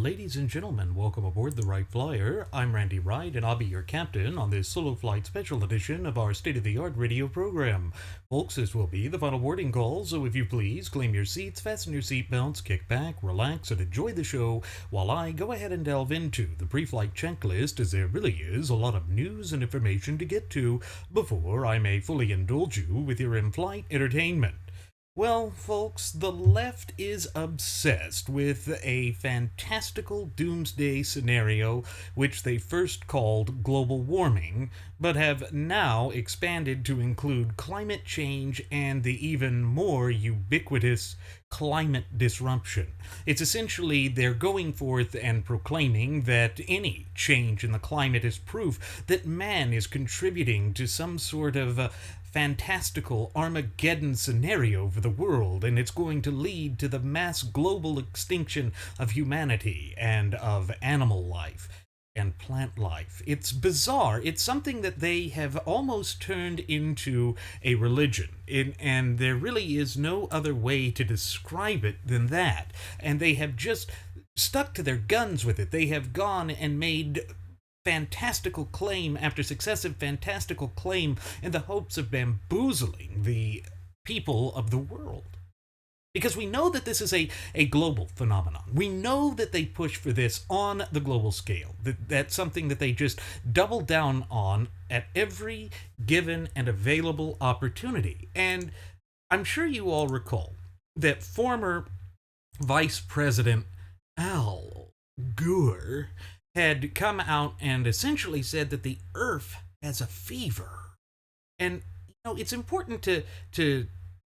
Ladies and gentlemen, welcome aboard the Wright Flyer. I'm Randy Wright, and I'll be your captain on this solo flight special edition of our state-of-the-art radio program. Folks, this will be the final boarding call, so if you please, claim your seats, fasten your seatbelts, kick back, relax, and enjoy the show while I go ahead and delve into the pre-flight checklist, as there really is a lot of news and information to get to before I may fully indulge you with your in-flight entertainment. Well, folks, the left is obsessed with a fantastical doomsday scenario which they first called global warming, but have now expanded to include climate change and the even more ubiquitous climate disruption. It's essentially they're going forth and proclaiming that any change in the climate is proof that man is contributing to some sort of fantastical Armageddon scenario for the world, and it's going to lead to the mass global extinction of humanity and of animal life and plant life. It's bizarre. It's something that they have almost turned into a religion, and there really is no other way to describe it than that. And they have just stuck to their guns with it. They have gone and made fantastical claim after successive fantastical claim in the hopes of bamboozling the people of the world. Because we know that this is a global phenomenon. We know that they push for this on the global scale. That's something that they just double down on at every given and available opportunity. And I'm sure you all recall that former Vice President Al Gore had come out and essentially said that the Earth has a fever. And, it's important to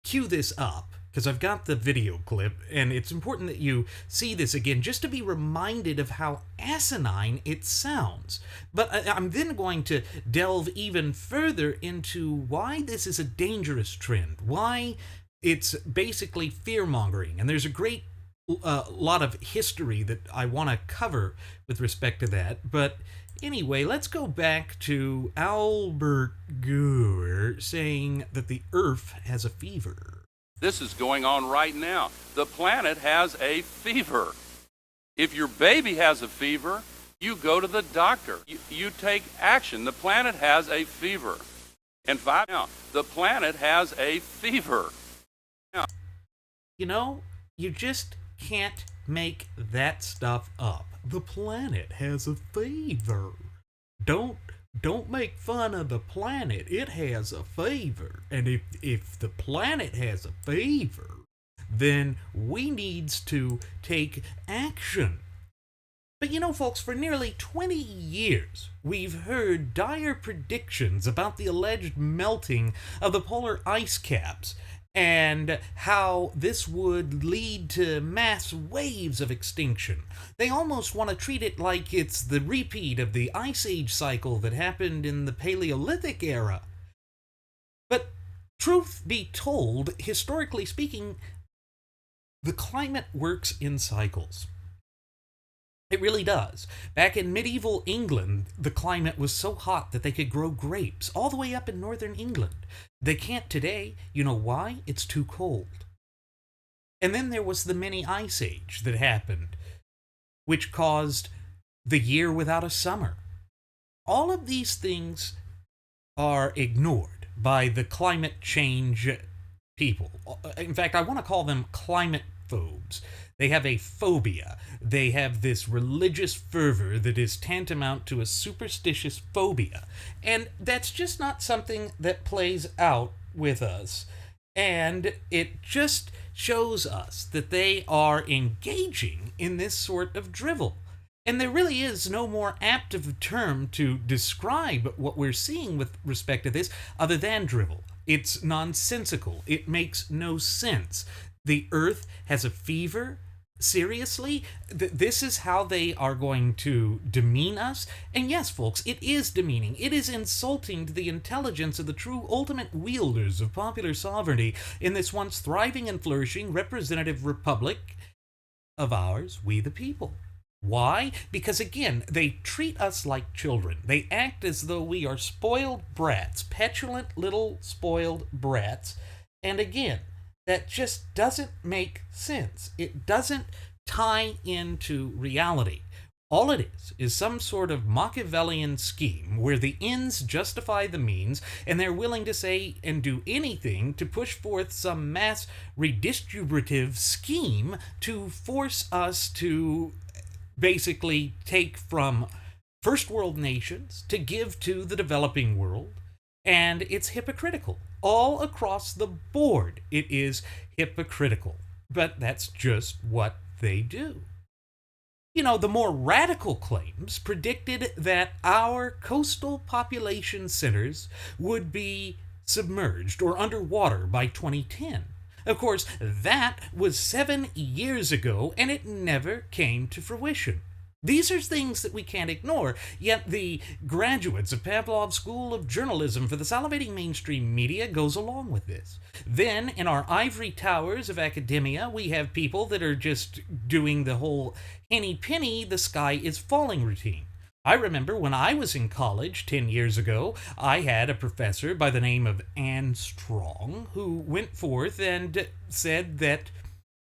cue this up, because I've got the video clip, and it's important that you see this again, just to be reminded of how asinine it sounds. But I'm then going to delve even further into why this is a dangerous trend, why it's basically fear-mongering, and there's a great lot of history that I want to cover with respect to that. But anyway, let's go back to Albert Gore saying that the Earth has a fever. This is going on right now. The planet has a fever. If your baby has a fever, you go to the doctor. You take action. The planet has a fever. And now, the planet has a fever. Now, you just can't make that stuff up. The planet has a fever. Don't make fun of the planet. It has a fever. And if the planet has a fever, then we needs to take action. But folks, for nearly 20 years, we've heard dire predictions about the alleged melting of the polar ice caps, and how this would lead to mass waves of extinction. They almost want to treat it like it's the repeat of the Ice Age cycle that happened in the Paleolithic era. But truth be told, historically speaking, the climate works in cycles. It really does. Back in medieval England, the climate was so hot that they could grow grapes all the way up in northern England. They can't today. You know why? It's too cold. And then there was the mini ice age that happened, which caused the year without a summer. All of these things are ignored by the climate change people. In fact, I want to call them climate phobes. They have a phobia. They have this religious fervor that is tantamount to a superstitious phobia. And that's just not something that plays out with us. And it just shows us that they are engaging in this sort of drivel. And there really is no more apt of a term to describe what we're seeing with respect to this other than drivel. It's nonsensical. It makes no sense. The Earth has a fever? Seriously? This is how they are going to demean us? And yes, folks, it is demeaning. It is insulting to the intelligence of the true ultimate wielders of popular sovereignty in this once thriving and flourishing representative republic of ours, we the people. Why? Because again, they treat us like children. They act as though we are spoiled brats, petulant little spoiled brats. And again, that just doesn't make sense. It doesn't tie into reality. All it is some sort of Machiavellian scheme where the ends justify the means, and they're willing to say and do anything to push forth some mass redistributive scheme to force us to basically take from first world nations to give to the developing world. And it's hypocritical. All across the board, it is hypocritical. But that's just what they do. You know, the more radical claims predicted that our coastal population centers would be submerged or underwater by 2010. Of course, that was 7 years ago, and it never came to fruition. These are things that we can't ignore, yet the graduates of Pavlov's School of Journalism for the salivating mainstream media goes along with this. Then, in our ivory towers of academia, we have people that are just doing the whole henny penny, the sky is falling routine. I remember when I was in college 10 years ago, I had a professor by the name of Anne Strong who went forth and said that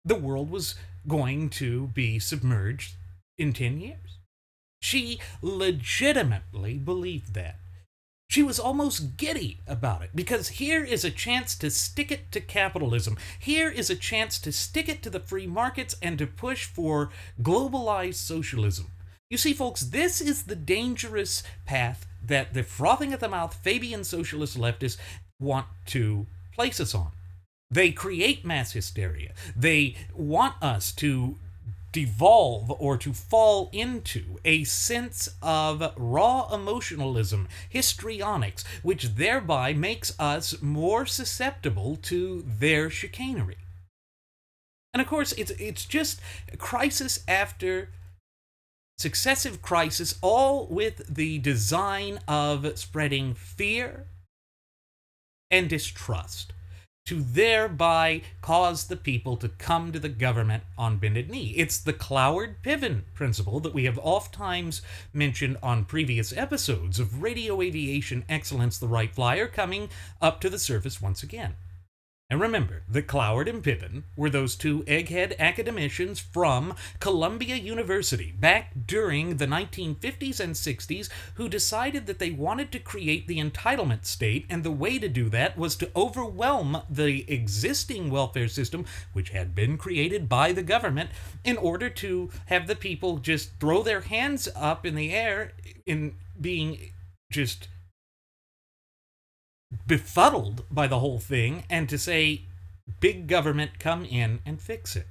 the world was going to be submerged in 10 years. She legitimately believed that. She was almost giddy about it, because here is a chance to stick it to capitalism. Here is a chance to stick it to the free markets and to push for globalized socialism. You see, folks, this is the dangerous path that the frothing at the mouth Fabian socialist leftists want to place us on. They create mass hysteria. They want us to devolve or to fall into a sense of raw emotionalism, histrionics, which thereby makes us more susceptible to their chicanery. And of course, it's just crisis after successive crisis, all with the design of spreading fear and distrust, to thereby cause the people to come to the government on bended knee. It's the Cloward-Piven principle that we have oft-times mentioned on previous episodes of Radio Aviation Excellence, the Wright Flyer, coming up to the surface once again. And remember that Cloward and Piven were those two egghead academicians from Columbia University back during the 1950s and 60s who decided that they wanted to create the entitlement state, and the way to do that was to overwhelm the existing welfare system, which had been created by the government, in order to have the people just throw their hands up in the air in being just befuddled by the whole thing, and to say, big government, come in and fix it.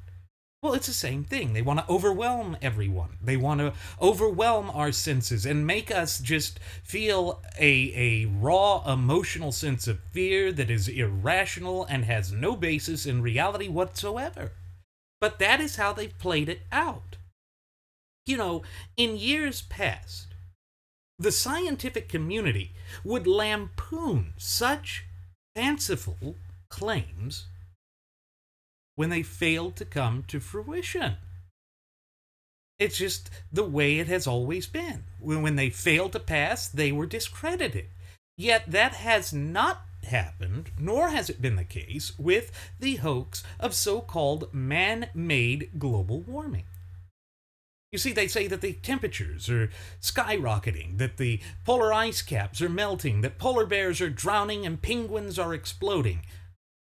Well, it's the same thing. They want to overwhelm everyone. They want to overwhelm our senses and make us just feel a raw emotional sense of fear that is irrational and has no basis in reality whatsoever. But that is how they've played it out. You know, in years past, the scientific community would lampoon such fanciful claims when they failed to come to fruition. It's just the way it has always been. When they failed to pass, they were discredited. Yet that has not happened, nor has it been the case with the hoax of so-called man-made global warming. You see, they say that the temperatures are skyrocketing, that the polar ice caps are melting, that polar bears are drowning, and penguins are exploding.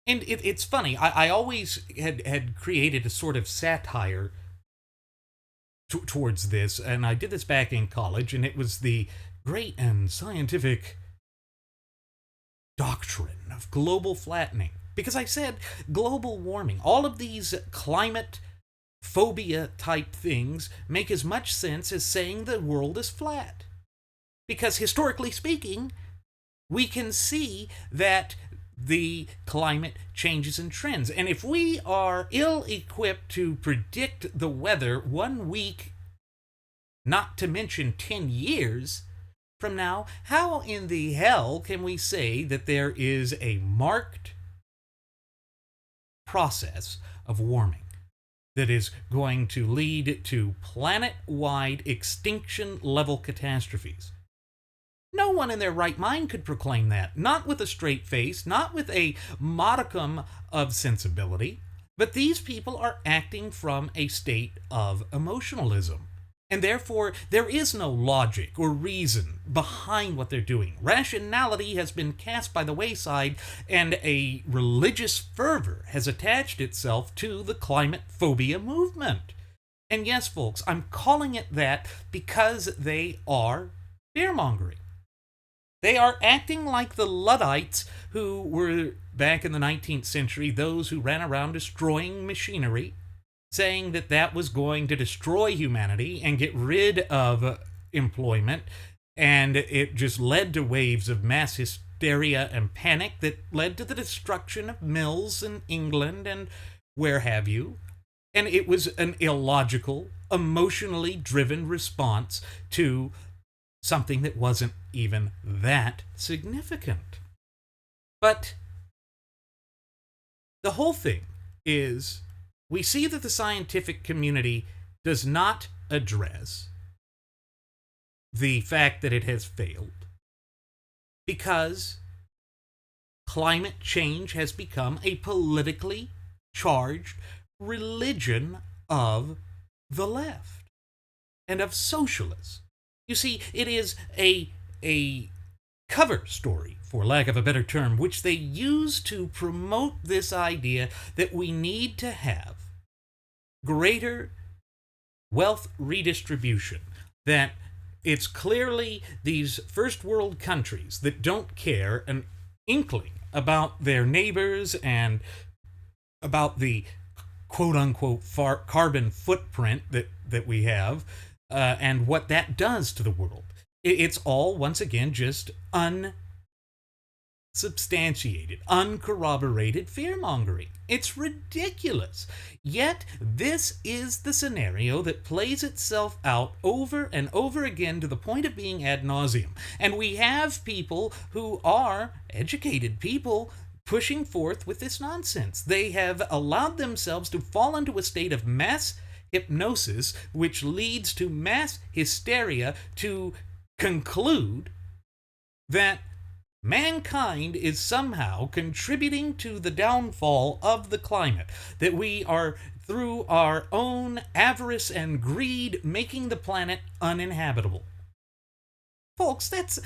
And it's funny, I always had created a sort of satire towards this, and I did this back in college, and it was the great and scientific doctrine of global flattening. Because I said global warming, all of these climate phobia type things make as much sense as saying the world is flat. Because historically speaking, we can see that the climate changes and trends. And if we are ill-equipped to predict the weather 1 week, not to mention 10 years from now, how in the hell can we say that there is a marked process of warming that is going to lead to planet-wide extinction-level catastrophes? No one in their right mind could proclaim that. Not with a straight face, not with a modicum of sensibility. But these people are acting from a state of emotionalism. And therefore, there is no logic or reason behind what they're doing. Rationality has been cast by the wayside, and a religious fervor has attached itself to the climate phobia movement. And yes, folks, I'm calling it that because they are fear-mongering. They are acting like the Luddites who were, back in the 19th century, those who ran around destroying machinery, saying that that was going to destroy humanity and get rid of employment, and it just led to waves of mass hysteria and panic that led to the destruction of mills in England and where have you. And it was an illogical, emotionally driven response to something that wasn't even that significant. But the whole thing is, we see that the scientific community does not address the fact that it has failed because climate change has become a politically charged religion of the left and of socialists. You see, it is a cover story, for lack of a better term, which they use to promote this idea that we need to have greater wealth redistribution, that it's clearly these first world countries that don't care an inkling about their neighbors and about the quote-unquote carbon footprint that we have and what that does to the world. It's all, once again, just unsubstantiated, uncorroborated fear-mongering. It's ridiculous. Yet, this is the scenario that plays itself out over and over again to the point of being ad nauseum. And we have people who are educated people pushing forth with this nonsense. They have allowed themselves to fall into a state of mass hypnosis, which leads to mass hysteria, to conclude that mankind is somehow contributing to the downfall of the climate, that we are, through our own avarice and greed, making the planet uninhabitable. Folks, that's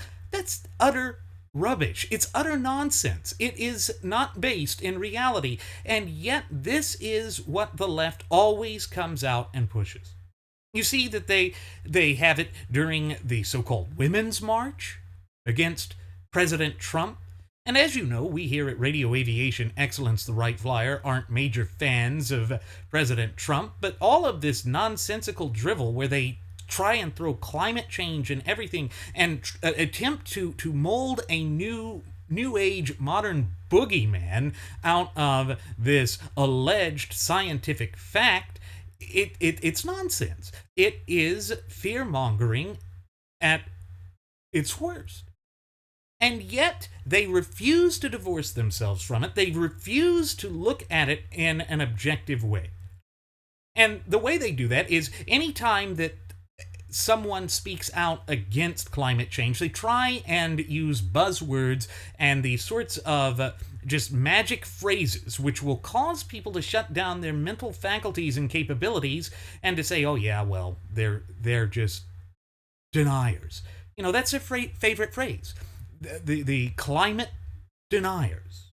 utter rubbish. It's utter nonsense. It is not based in reality, and yet this is what the left always comes out and pushes. You see that they have it during the so-called Women's March against President Trump. And as you know, we here at Radio Aviation Excellence, the Wright Flyer, aren't major fans of President Trump, but all of this nonsensical drivel where they try and throw climate change and everything and attempt to mold a new age modern boogeyman out of this alleged scientific fact, it's nonsense. It is fear-mongering at its worst. And yet, they refuse to divorce themselves from it. They refuse to look at it in an objective way. And the way they do that is anytime that someone speaks out against climate change, they try and use buzzwords and these sorts of just magic phrases which will cause people to shut down their mental faculties and capabilities and to say, oh yeah, well, they're just deniers. You know, that's their favorite phrase. The climate deniers.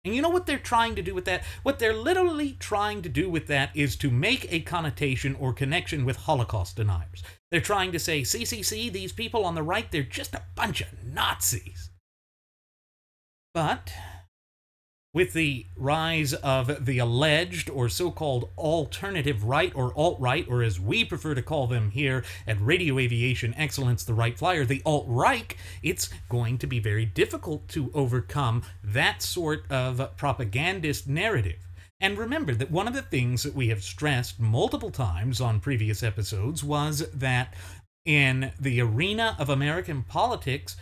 And you know what they're trying to do with that? What they're literally trying to do with that is to make a connotation or connection with Holocaust deniers. They're trying to say, see, these people on the right, they're just a bunch of Nazis. But with the rise of the alleged or so-called alternative right or alt-right, or as we prefer to call them here at Radio Aviation Excellence, the Wright Flyer, the alt-right, it's going to be very difficult to overcome that sort of propagandist narrative. And remember that one of the things that we have stressed multiple times on previous episodes was that in the arena of American politics,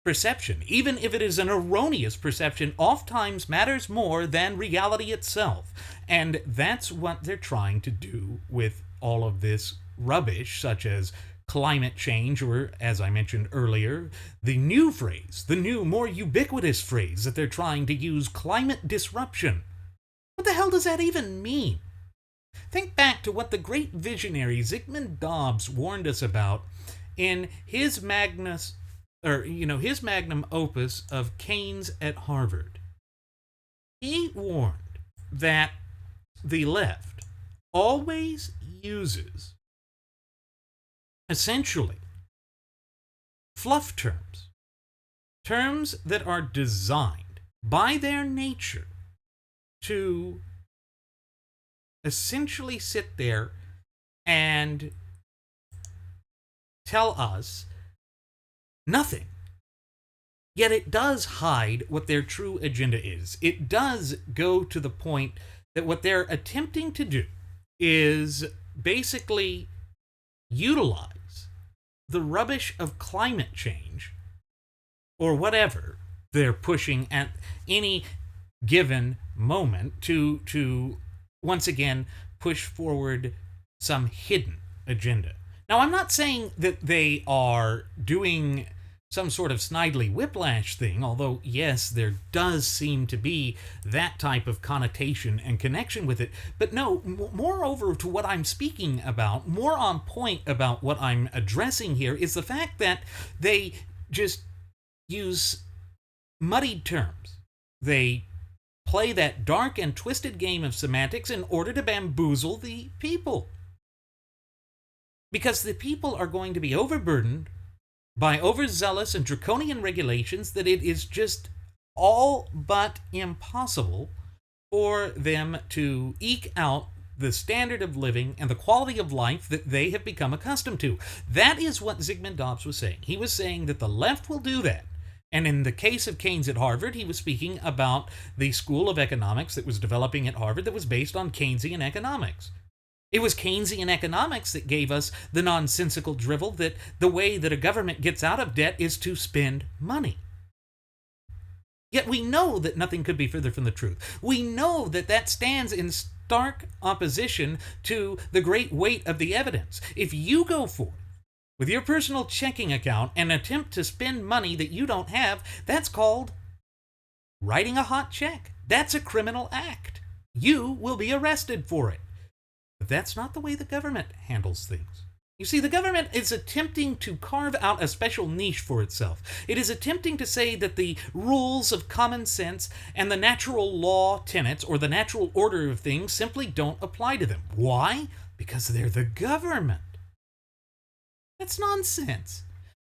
perception, even if it is an erroneous perception, oftentimes matters more than reality itself. And that's what they're trying to do with all of this rubbish, such as climate change, or, as I mentioned earlier, the new phrase, the new, more ubiquitous phrase that they're trying to use, climate disruption. What the hell does that even mean? Think back to what the great visionary Zygmunt Dobbs warned us about in his his magnum opus of Keynes at Harvard. He warned that the left always uses essentially fluff terms, terms that are designed by their nature to essentially sit there and tell us nothing. Yet it does hide what their true agenda is. It does go to the point that what they're attempting to do is basically utilize the rubbish of climate change or whatever they're pushing at any given moment to once again push forward some hidden agenda. Now, I'm not saying that they are doing some sort of snidely whiplash thing, although, yes, there does seem to be that type of connotation and connection with it. But no, moreover to what I'm speaking about, more on point about what I'm addressing here, is the fact that they just use muddied terms. They play that dark and twisted game of semantics in order to bamboozle the people. Because the people are going to be overburdened by overzealous and draconian regulations that it is just all but impossible for them to eke out the standard of living and the quality of life that they have become accustomed to. That is what Zygmunt Dobbs was saying. He was saying that the left will do that. And in the case of Keynes at Harvard, he was speaking about the school of economics that was developing at Harvard that was based on Keynesian economics. It was Keynesian economics that gave us the nonsensical drivel that the way that a government gets out of debt is to spend money. Yet we know that nothing could be further from the truth. We know that that stands in stark opposition to the great weight of the evidence. If you go forth with your personal checking account and attempt to spend money that you don't have, that's called writing a hot check. That's a criminal act. You will be arrested for it. But that's not the way the government handles things. You see, the government is attempting to carve out a special niche for itself. It is attempting to say that the rules of common sense and the natural law tenets or the natural order of things simply don't apply to them. Why? Because they're the government. That's nonsense.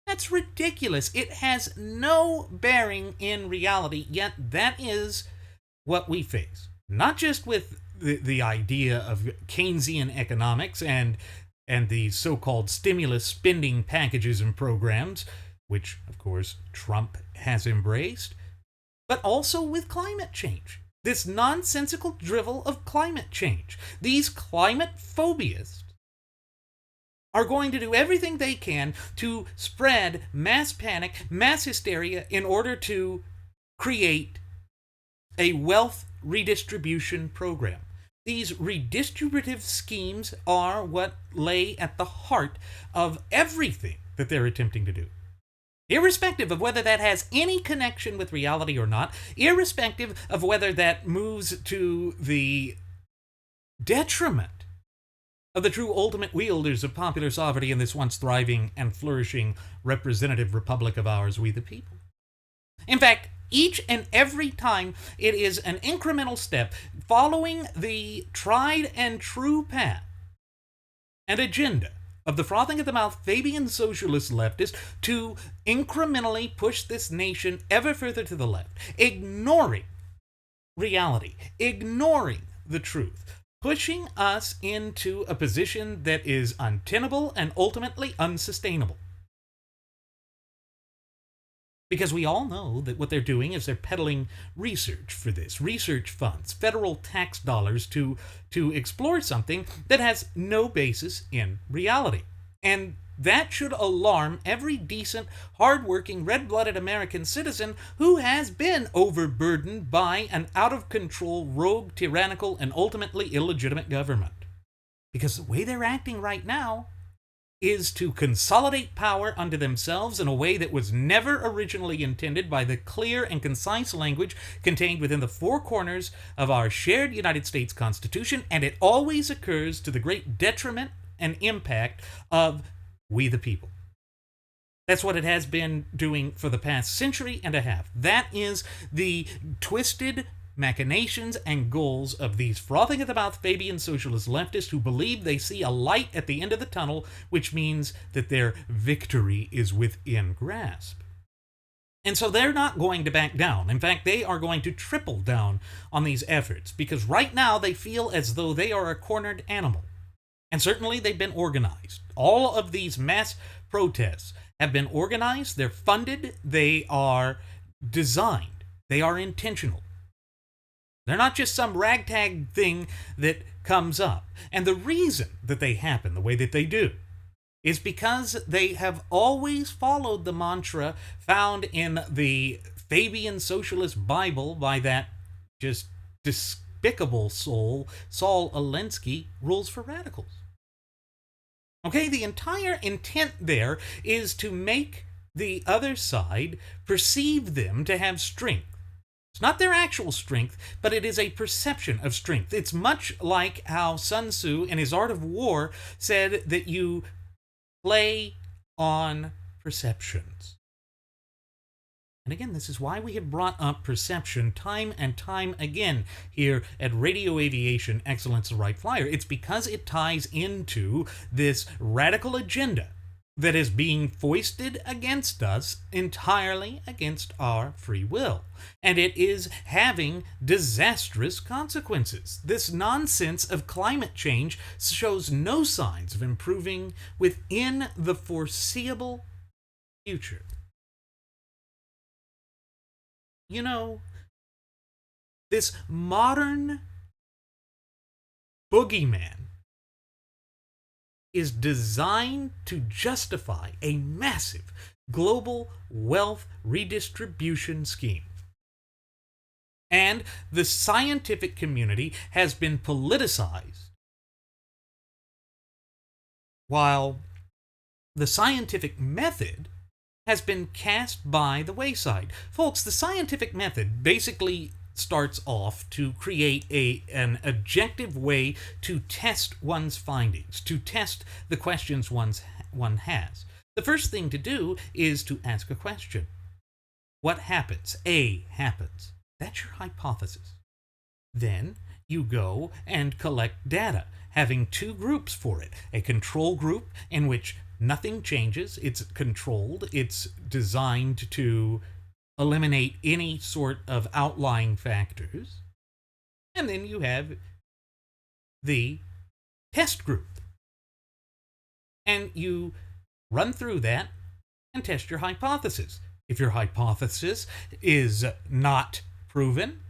That's ridiculous. It has no bearing in reality, yet that is what we face. Not just with the idea of Keynesian economics and the so-called stimulus spending packages and programs, which, of course, Trump has embraced, but also with climate change. This nonsensical drivel of climate change. These climate phobias are going to do everything they can to spread mass panic, mass hysteria in order to create a wealth redistribution program. These redistributive schemes are what lay at the heart of everything that they're attempting to do. Irrespective of whether that has any connection with reality or not, irrespective of whether that moves to the detriment of the true ultimate wielders of popular sovereignty in this once thriving and flourishing representative republic of ours, we the people. In fact, each and every time it is an incremental step following the tried and true path and agenda of the frothing at the mouth Fabian socialist leftist to incrementally push this nation ever further to the left, ignoring reality, ignoring the truth, pushing us into a position that is untenable and ultimately unsustainable. Because we all know that what they're doing is they're peddling research for this, research funds, federal tax dollars to explore something that has no basis in reality. And that should alarm every decent, hard-working, red-blooded American citizen who has been overburdened by an out-of-control, rogue, tyrannical, and ultimately illegitimate government. Because the way they're acting right now is to consolidate power unto themselves in a way that was never originally intended by the clear and concise language contained within the four corners of our shared United States Constitution, and it always occurs to the great detriment and impact of we the people. That's what it has been doing for the past century and a half. That is the twisted machinations and goals of these frothing at the mouth Fabian socialist leftists who believe they see a light at the end of the tunnel, which means that their victory is within grasp. And so they're not going to back down. In fact, they are going to triple down on these efforts, because right now they feel as though they are a cornered animal. And certainly they've been organized. All of these mass protests have been organized, they're funded, they are designed, they are intentional. They're not just some ragtag thing that comes up. And the reason that they happen the way that they do is because they have always followed the mantra found in the Fabian Socialist Bible by that just despicable soul, Saul Alinsky, Rules for Radicals. Okay, the entire intent there is to make the other side perceive them to have strength. It's not their actual strength, but it is a perception of strength. It's much like how Sun Tzu in his Art of War said that you play on perceptions. And again, this is why we have brought up perception time and time again here at Radio Aviation Excellence the Wright Flyer. It's because it ties into this radical agenda that is being foisted against us entirely against our free will. And it is having disastrous consequences. This nonsense of climate change shows no signs of improving within the foreseeable future. You know, this modern boogeyman is designed to justify a massive global wealth redistribution scheme. And the scientific community has been politicized, while the scientific method has been cast by the wayside. Folks, the scientific method basically starts off to create an objective way to test one's findings, to test the questions one has. The first thing to do is to ask a question. What happens? A happens. That's your hypothesis. Then you go and collect data, having two groups for it. A control group in which nothing changes, it's controlled, it's designed to eliminate any sort of outlying factors. And then you have the test group. And you run through that and test your hypothesis. If your hypothesis is not proven,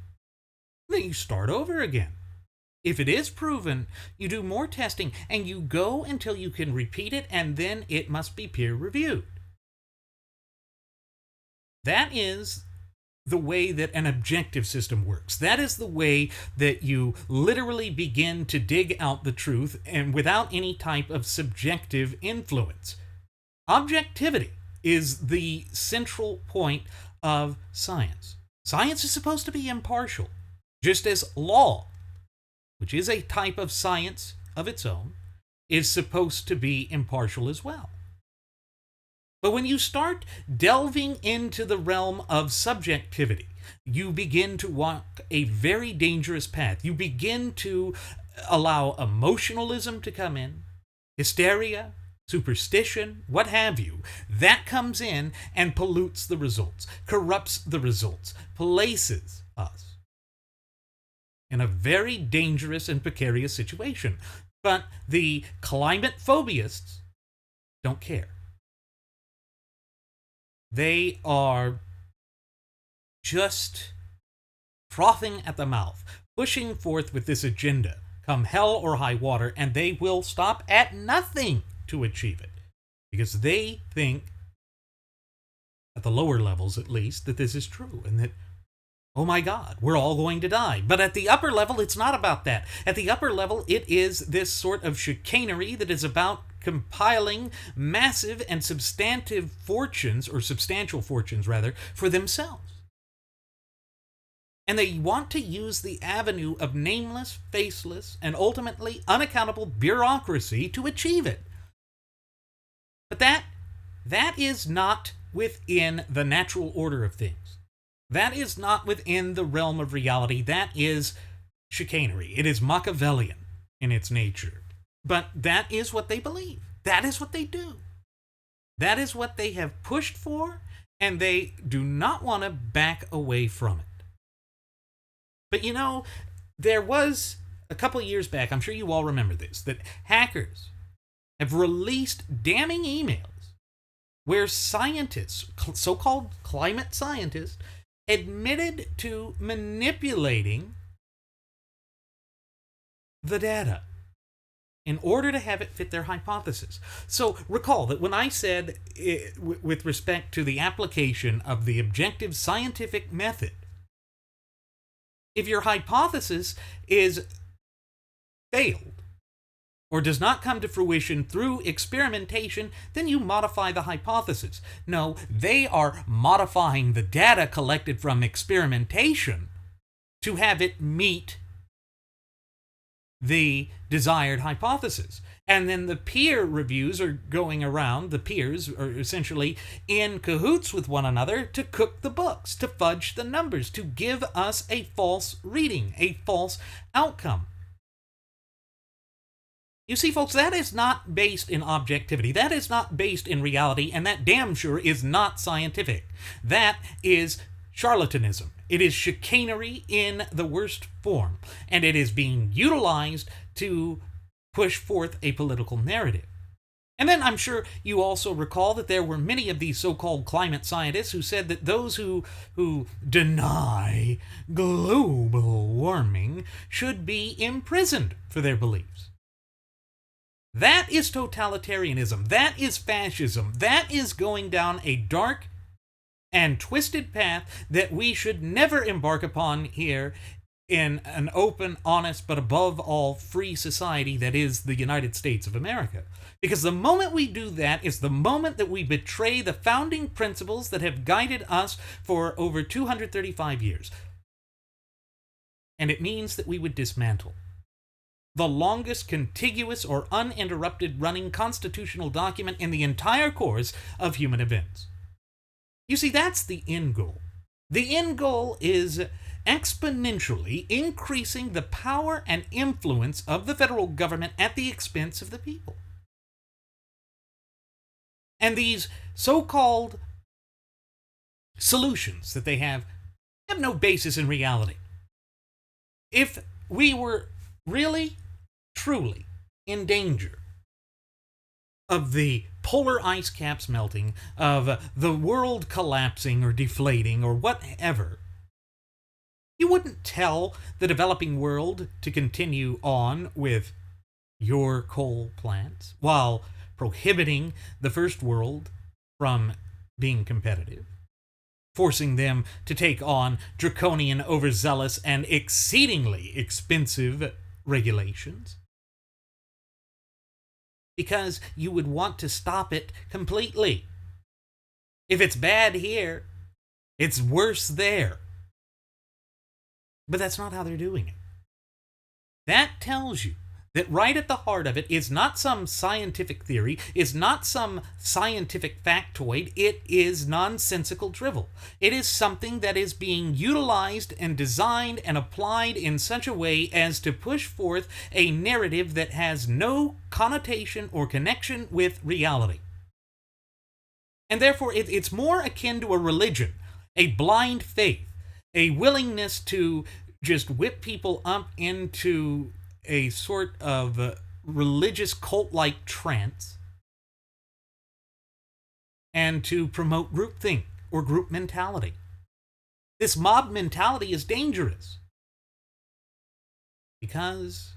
then you start over again. If it is proven, you do more testing and you go until you can repeat it, and then it must be peer-reviewed. That is the way that an objective system works. That is the way that you literally begin to dig out the truth, and without any type of subjective influence. Objectivity is the central point of science. Science is supposed to be impartial, just as law, which is a type of science of its own, is supposed to be impartial as well. But when you start delving into the realm of subjectivity, you begin to walk a very dangerous path. You begin to allow emotionalism to come in, hysteria, superstition, what have you. That comes in and pollutes the results, corrupts the results, places us in a very dangerous and precarious situation. But the climate phobiasts don't care. They are just frothing at the mouth, pushing forth with this agenda, come hell or high water, and they will stop at nothing to achieve it. Because they think, at the lower levels at least, that this is true, and that, oh my God, we're all going to die. But at the upper level, it's not about that. At the upper level, it is this sort of chicanery that is about compiling massive and substantial fortunes rather, for themselves. And they want to use the avenue of nameless, faceless, and ultimately unaccountable bureaucracy to achieve it. But that is not within the natural order of things. That is not within the realm of reality. That is chicanery. It is Machiavellian in its nature. But that is what they believe. That is what they do. That is what they have pushed for, and they do not want to back away from it. But you know, there was a couple of years back, I'm sure you all remember this, that hackers have released damning emails where scientists, so-called climate scientists, admitted to manipulating the data in order to have it fit their hypothesis. So recall that when I said, with respect to the application of the objective scientific method, if your hypothesis is failed or does not come to fruition through experimentation, then you modify the hypothesis. No, they are modifying the data collected from experimentation to have it meet the desired hypothesis. And then the peer reviews are going around. The peers are essentially in cahoots with one another to cook the books, to fudge the numbers, to give us a false reading, a false outcome. You see, folks, that is not based in objectivity. That is not based in reality, and that damn sure is not scientific. That is charlatanism. It is chicanery in the worst form, and it is being utilized to push forth a political narrative. And then I'm sure you also recall that there were many of these so-called climate scientists who said that those who deny global warming should be imprisoned for their beliefs. That is totalitarianism. That is fascism. That is going down a dark and twisted path that we should never embark upon here in an open, honest, but above all free society that is the United States of America. Because the moment we do that is the moment that we betray the founding principles that have guided us for over 235 years. And it means that we would dismantle the longest contiguous or uninterrupted running constitutional document in the entire course of human events. You see, that's the end goal. The end goal is exponentially increasing the power and influence of the federal government at the expense of the people. And these so-called solutions that they have no basis in reality. If we were really, truly in danger of the polar ice caps melting, of the world collapsing or deflating or whatever, you wouldn't tell the developing world to continue on with your coal plants while prohibiting the first world from being competitive, forcing them to take on draconian, overzealous, and exceedingly expensive regulations. Because you would want to stop it completely. If it's bad here, it's worse there. But that's not how they're doing it. That tells you that right at the heart of it is not some scientific theory, is not some scientific factoid, it is nonsensical drivel. It is something that is being utilized and designed and applied in such a way as to push forth a narrative that has no connotation or connection with reality. And therefore, it's more akin to a religion, a blind faith, a willingness to just whip people up into a sort of religious cult-like trance and to promote groupthink or group mentality. This mob mentality is dangerous because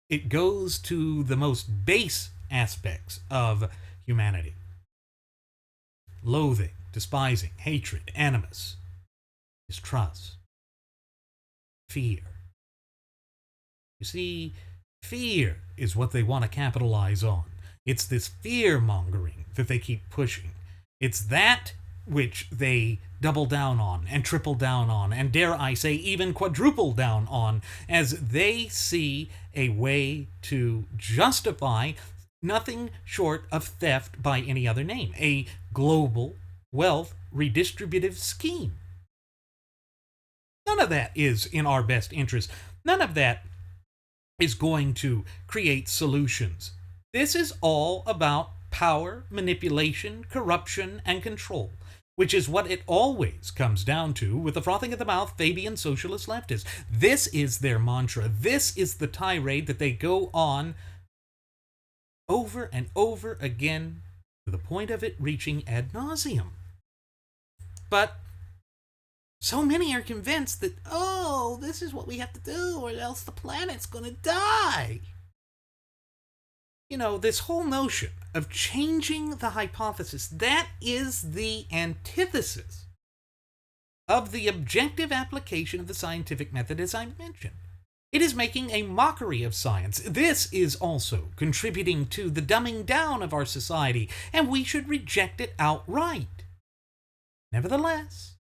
it goes to the most base aspects of humanity. Loathing, despising, hatred, animus, distrust, fear. You see, fear is what they want to capitalize on. It's this fear-mongering that they keep pushing. It's that which they double down on and triple down on, and dare I say even quadruple down on, as they see a way to justify nothing short of theft by any other name, a global wealth redistributive scheme. None of that is in our best interest. None of that is going to create solutions. This is all about power, manipulation, corruption, and control, which is what it always comes down to with the frothing at the mouth Fabian socialist leftists. This is their mantra. This is the tirade that they go on over and over again to the point of it reaching ad nauseum. But so many are convinced that, oh, this is what we have to do or else the planet's going to die. You know, this whole notion of changing the hypothesis, that is the antithesis of the objective application of the scientific method, as I mentioned. It is making a mockery of science. This is also contributing to the dumbing down of our society, and we should reject it outright. Nevertheless,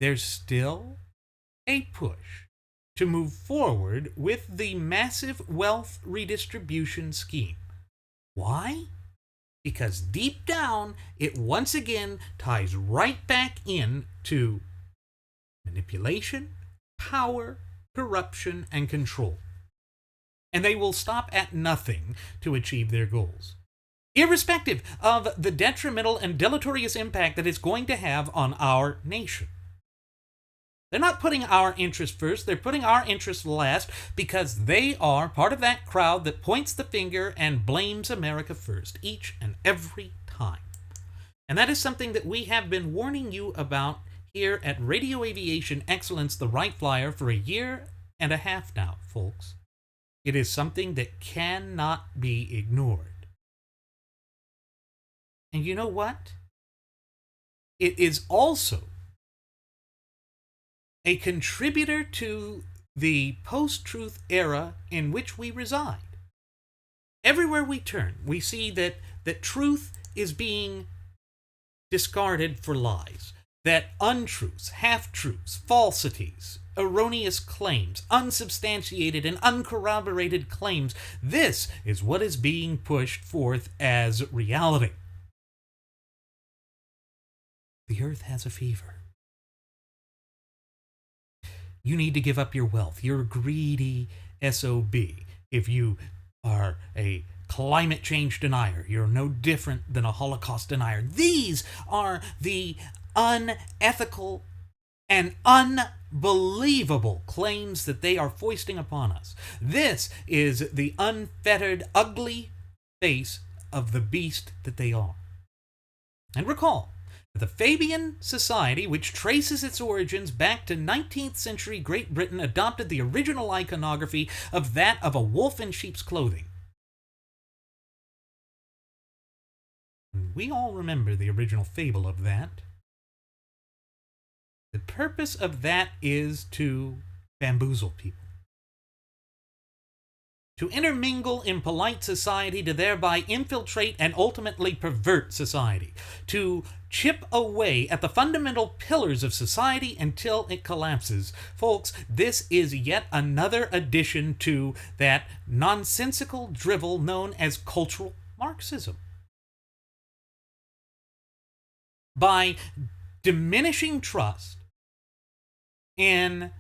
there's still a push to move forward with the massive wealth redistribution scheme. Why? Because deep down, it once again ties right back in to manipulation, power, corruption, and control. And they will stop at nothing to achieve their goals, irrespective of the detrimental and deleterious impact that it's going to have on our nation. They're not putting our interest first, they're putting our interest last because they are part of that crowd that points the finger and blames America first, each and every time. And that is something that we have been warning you about here at Radio Aviation Excellence, the Wright Flyer, for a year and a half now, folks. It is something that cannot be ignored. And you know what? It is also a contributor to the post-truth era in which we reside. Everywhere we turn, we see that truth is being discarded for lies, that untruths, half-truths, falsities, erroneous claims, unsubstantiated and uncorroborated claims, this is what is being pushed forth as reality. The earth has a fever. You need to give up your wealth. You're a greedy SOB. If you are a climate change denier, you're no different than a Holocaust denier. These are the unethical and unbelievable claims that they are foisting upon us. This is the unfettered, ugly face of the beast that they are. And recall, the Fabian Society, which traces its origins back to 19th century Great Britain, adopted the original iconography of that of a wolf in sheep's clothing. We all remember the original fable of that. The purpose of that is to bamboozle people, to intermingle in polite society, to thereby infiltrate and ultimately pervert society, to chip away at the fundamental pillars of society until it collapses. Folks, this is yet another addition to that nonsensical drivel known as cultural Marxism. By diminishing trust in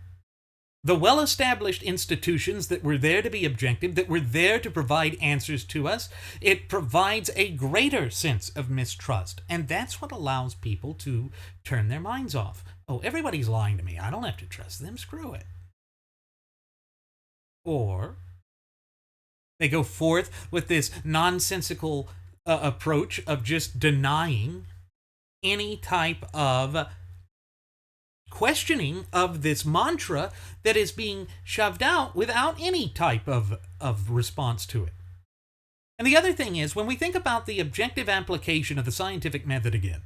the well-established institutions that were there to be objective, that were there to provide answers to us, it provides a greater sense of mistrust. And that's what allows people to turn their minds off. Oh, everybody's lying to me. I don't have to trust them. Screw it. Or they go forth with this nonsensical approach of just denying any type of questioning of this mantra that is being shoved out without any type of response to it. And the other thing is, when we think about the objective application of the scientific method again,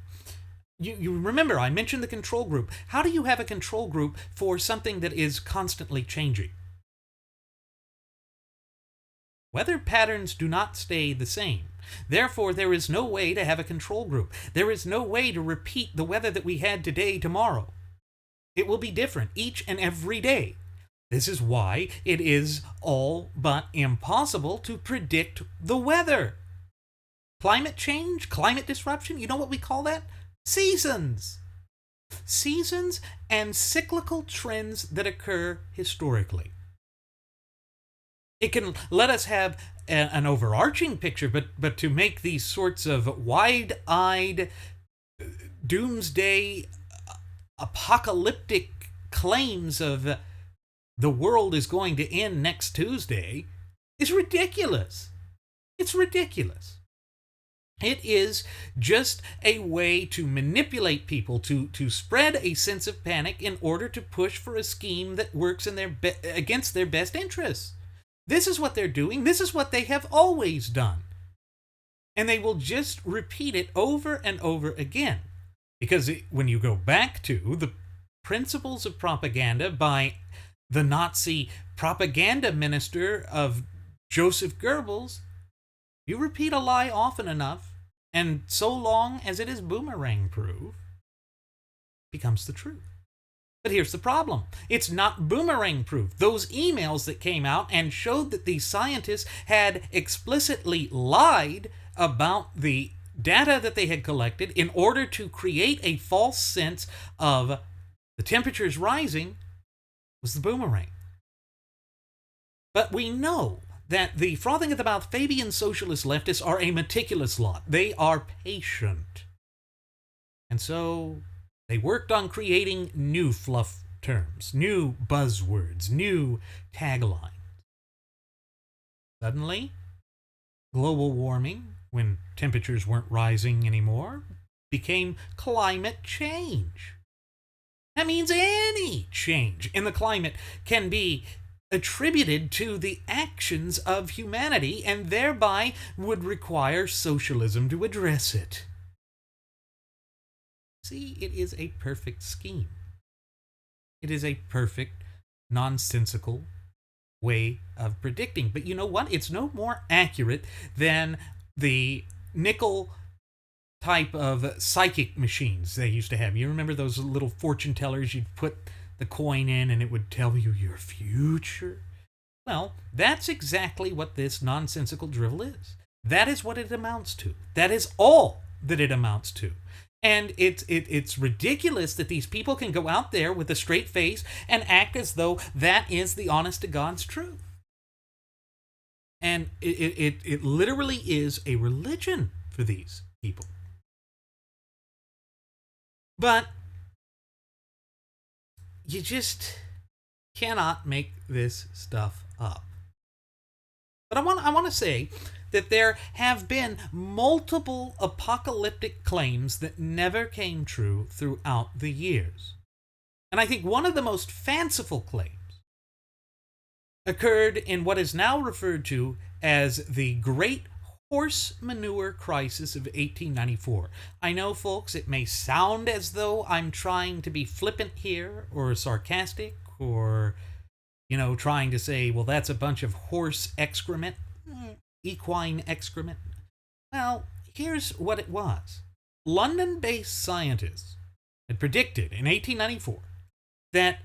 you remember I mentioned the control group. How do you have a control group for something that is constantly changing? Weather patterns do not stay the same. Therefore, there is no way to have a control group. There is no way to repeat the weather that we had today tomorrow. It will be different each and every day. This is why it is all but impossible to predict the weather. Climate change, climate disruption, you know what we call that? Seasons. Seasons and cyclical trends that occur historically. It can let us have an overarching picture, but to make these sorts of wide-eyed, doomsday, apocalyptic claims of the world is going to end next Tuesday is ridiculous. It's ridiculous. It is just a way to manipulate people, to spread a sense of panic in order to push for a scheme that works in against their best interests. This is what they're doing. This is what they have always done. And they will just repeat it over and over again. Because when you go back to the principles of propaganda by the Nazi propaganda minister of Joseph Goebbels, you repeat a lie often enough, and so long as it is boomerang-proof, becomes the truth. But here's the problem. It's not boomerang-proof. Those emails that came out and showed that these scientists had explicitly lied about the data that they had collected in order to create a false sense of the temperatures rising was the boomerang. But we know that the frothing at the mouth Fabian socialist leftists are a meticulous lot. They are patient. And so they worked on creating new fluff terms, new buzzwords, new taglines. Suddenly, global warming, when temperatures weren't rising anymore, became climate change. That means any change in the climate can be attributed to the actions of humanity and thereby would require socialism to address it. See, it is a perfect scheme. It is a perfect, nonsensical way of predicting. But you know what? It's no more accurate than the nickel type of psychic machines they used to have. You remember those little fortune tellers? You'd put the coin in and it would tell you your future? Well, that's exactly what this nonsensical drivel is. That is what it amounts to. That is all that it amounts to. And it's ridiculous that these people can go out there with a straight face and act as though that is the honest to God's truth. And it literally is a religion for these people. But you just cannot make this stuff up. But I want to say that there have been multiple apocalyptic claims that never came true throughout the years. And I think one of the most fanciful claims occurred in what is now referred to as the Great Horse Manure Crisis of 1894. I know, folks, it may sound as though I'm trying to be flippant here or sarcastic or, trying to say, well, that's a bunch of horse excrement, equine excrement. Well, here's what it was. London-based scientists had predicted in 1894 that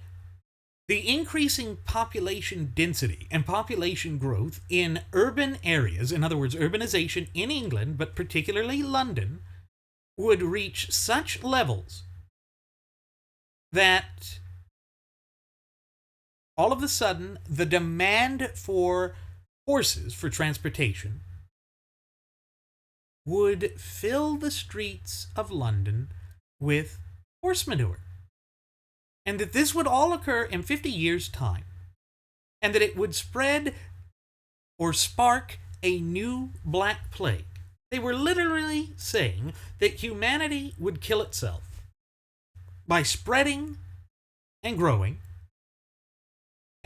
the increasing population density and population growth in urban areas, in other words, urbanization in England, but particularly London, would reach such levels that all of a sudden the demand for horses for transportation would fill the streets of London with horse manure. And that this would all occur in 50 years' time. And that it would spread or spark a new Black Plague. They were literally saying that humanity would kill itself by spreading and growing,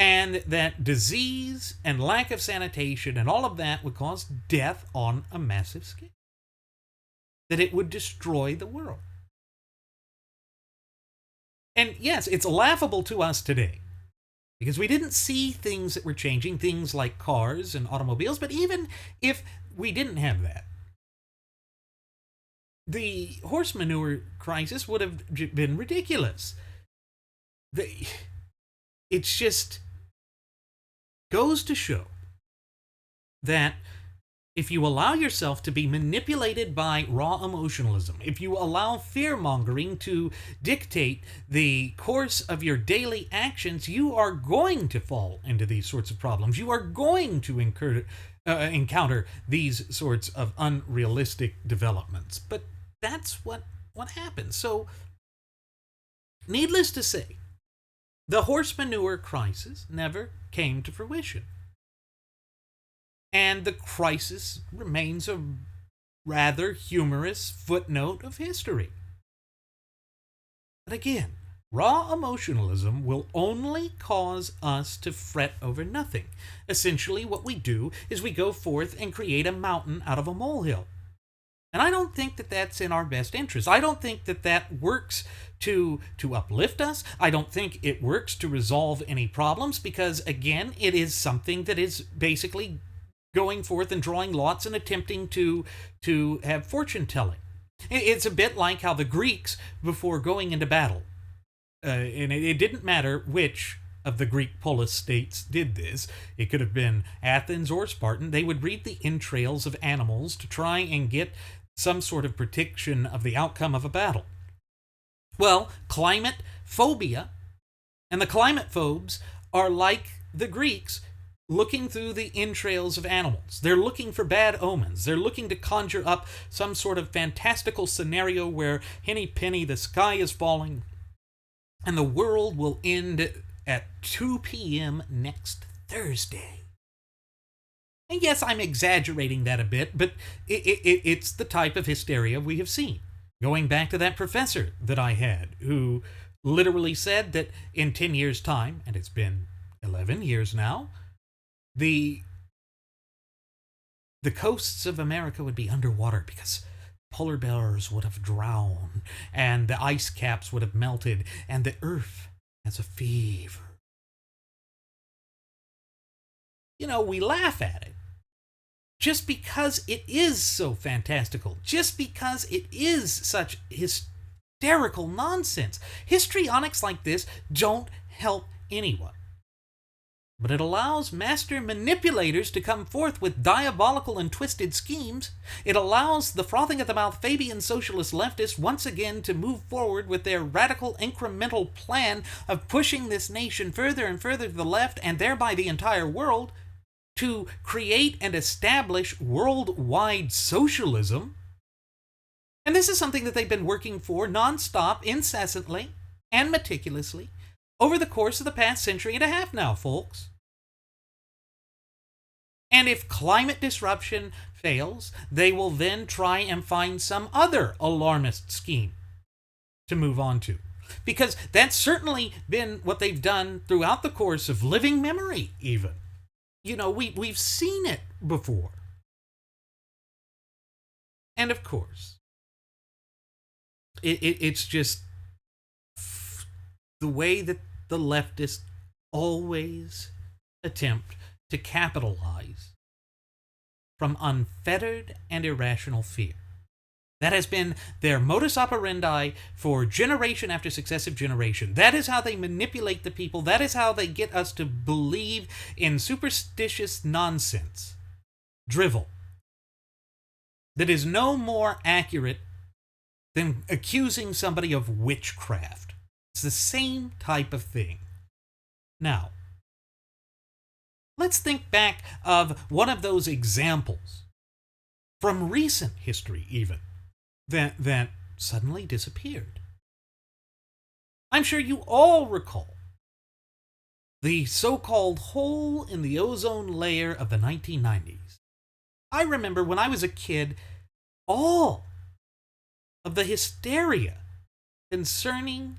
and that disease and lack of sanitation and all of that would cause death on a massive scale. That it would destroy the world. And yes, it's laughable to us today because we didn't see things that were changing, things like cars and automobiles. But even if we didn't have that, the horse manure crisis would have been ridiculous. It's just goes to show that if you allow yourself to be manipulated by raw emotionalism, if you allow fear-mongering to dictate the course of your daily actions, you are going to fall into these sorts of problems. You are going to encounter these sorts of unrealistic developments. But that's what happens. So, needless to say, the horse manure crisis never came to fruition. And the crisis remains a rather humorous footnote of history. But again, raw emotionalism will only cause us to fret over nothing. Essentially, what we do is we go forth and create a mountain out of a molehill. And I don't think that that's in our best interest. I don't think that that works to uplift us. I don't think it works to resolve any problems because, again, it is something that is basically going forth and drawing lots and attempting to have fortune telling. It's a bit like how the Greeks, before going into battle, and it didn't matter which of the Greek polis states did this, it could have been Athens or Spartan, they would read the entrails of animals to try and get some sort of prediction of the outcome of a battle. Well, climate phobia and the climate phobes are like the Greeks looking through the entrails of animals. They're looking for bad omens. They're looking to conjure up some sort of fantastical scenario where henny penny, the sky is falling, and the world will end at 2 p.m. next Thursday. And yes, I'm exaggerating that a bit, but it's the type of hysteria we have seen. Going back to that professor that I had, who literally said that in 10 years' time, and it's been 11 years now, the coasts of America would be underwater because polar bears would have drowned and the ice caps would have melted and the earth has a fever. You know, we laugh at it just because it is so fantastical, just because it is such hysterical nonsense. Histrionics like this don't help anyone. But it allows master manipulators to come forth with diabolical and twisted schemes. It allows the frothing at the mouth Fabian socialist leftists once again to move forward with their radical incremental plan of pushing this nation further and further to the left and thereby the entire world to create and establish worldwide socialism. And this is something that they've been working for nonstop, incessantly, and meticulously over the course of the past century and a half now, folks. And if climate disruption fails, they will then try and find some other alarmist scheme to move on to. Because that's certainly been what they've done throughout the course of living memory, even. You know, we've seen it before. And of course, it's just the way that the leftists always attempt to capitalize from unfettered and irrational fear. That has been their modus operandi for generation after successive generation. That is how they manipulate the people. That is how they get us to believe in superstitious nonsense, drivel, that is no more accurate than accusing somebody of witchcraft. It's the same type of thing. Now, let's think back of one of those examples from recent history even that suddenly disappeared. I'm sure you all recall the so-called hole in the ozone layer of the 1990s. I remember when I was a kid, all of the hysteria concerning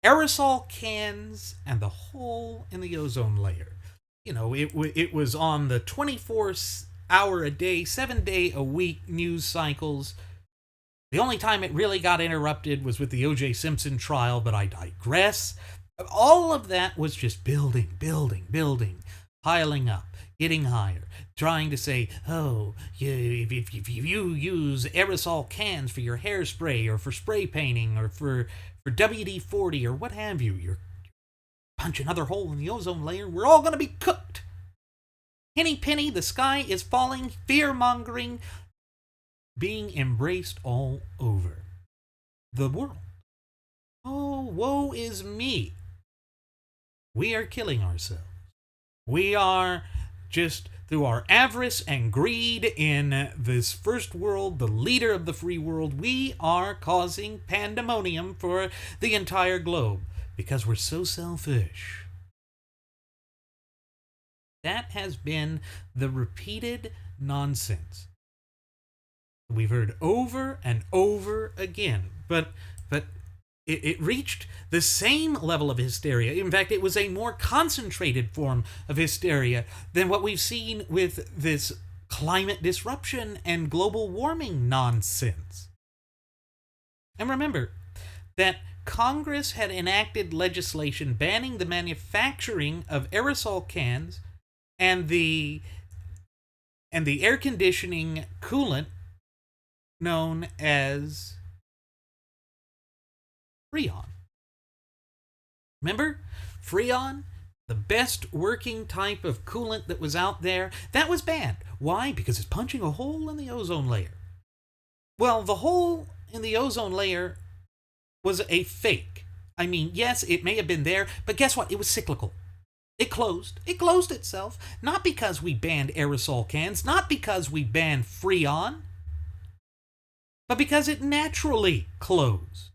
aerosol cans and the hole in the ozone layer. You know, it was on the 24-hour-a-day, 7-day-a-week news cycles. The only time it really got interrupted was with the O.J. Simpson trial, but I digress. All of that was just building. piling up, getting higher, trying to say, oh, if you use aerosol cans for your hairspray or for spray painting or for WD-40 or what have you, you're punch another hole in the ozone layer, we're all going to be cooked. Henny penny, the sky is falling, fear-mongering, being embraced all over the world. Oh, woe is me. We are killing ourselves. We are just, through our avarice and greed in this first world, the leader of the free world, we are causing pandemonium for the entire globe because we're so selfish. That has been the repeated nonsense we've heard over and over again. But it reached the same level of hysteria. In fact, it was a more concentrated form of hysteria than what we've seen with this climate disruption and global warming nonsense. And remember that Congress had enacted legislation banning the manufacturing of aerosol cans and the air conditioning coolant known as Freon. Remember? Freon, the best working type of coolant that was out there, that was banned. Why? Because it's punching a hole in the ozone layer. Well, the hole in the ozone layer was a fake. I mean, yes, it may have been there, but guess what? It was cyclical. It closed. It closed itself. Not because we banned aerosol cans, not because we banned Freon, but because it naturally closed.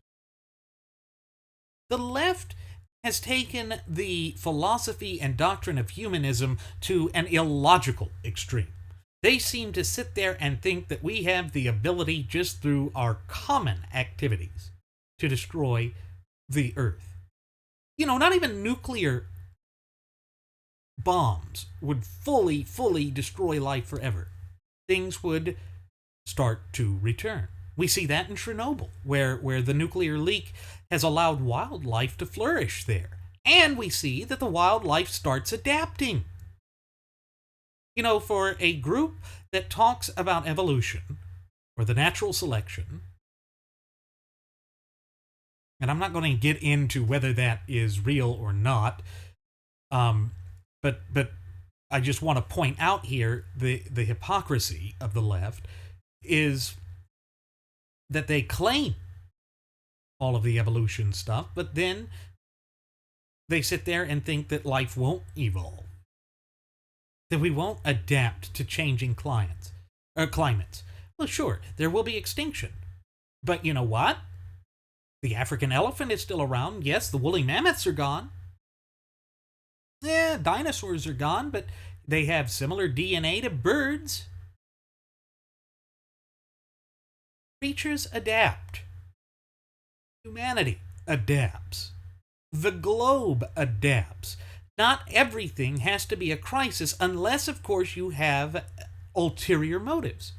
The left has taken the philosophy and doctrine of humanism to an illogical extreme. They seem to sit there and think that we have the ability, just through our common activities, to destroy the earth. You know, not even nuclear bombs would fully destroy life forever. Things would start to return. We see that in Chernobyl, where the nuclear leak has allowed wildlife to flourish there. And we see that the wildlife starts adapting. You know, for a group that talks about evolution, or the natural selection, and I'm not going to get into whether that is real or not, but I just want to point out here the hypocrisy of the left is that they claim all of the evolution stuff, but then they sit there and think that life won't evolve, that we won't adapt to changing climates. Well, sure, there will be extinction, but you know what? The African elephant is still around. Yes, the woolly mammoths are gone. Yeah, dinosaurs are gone, but they have similar DNA to birds. Creatures adapt. Humanity adapts. The globe adapts. Not everything has to be a crisis unless, of course, you have ulterior motives.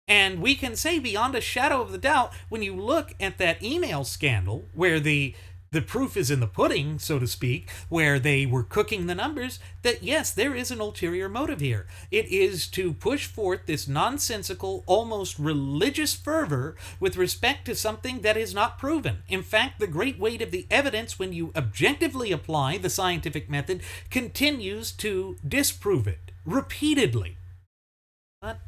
And we can say beyond a shadow of the doubt, when you look at that email scandal where the proof is in the pudding, so to speak, where they were cooking the numbers, that yes, there is an ulterior motive here. It is to push forth this nonsensical, almost religious fervor with respect to something that is not proven. In fact, the great weight of the evidence, when you objectively apply the scientific method, continues to disprove it repeatedly. But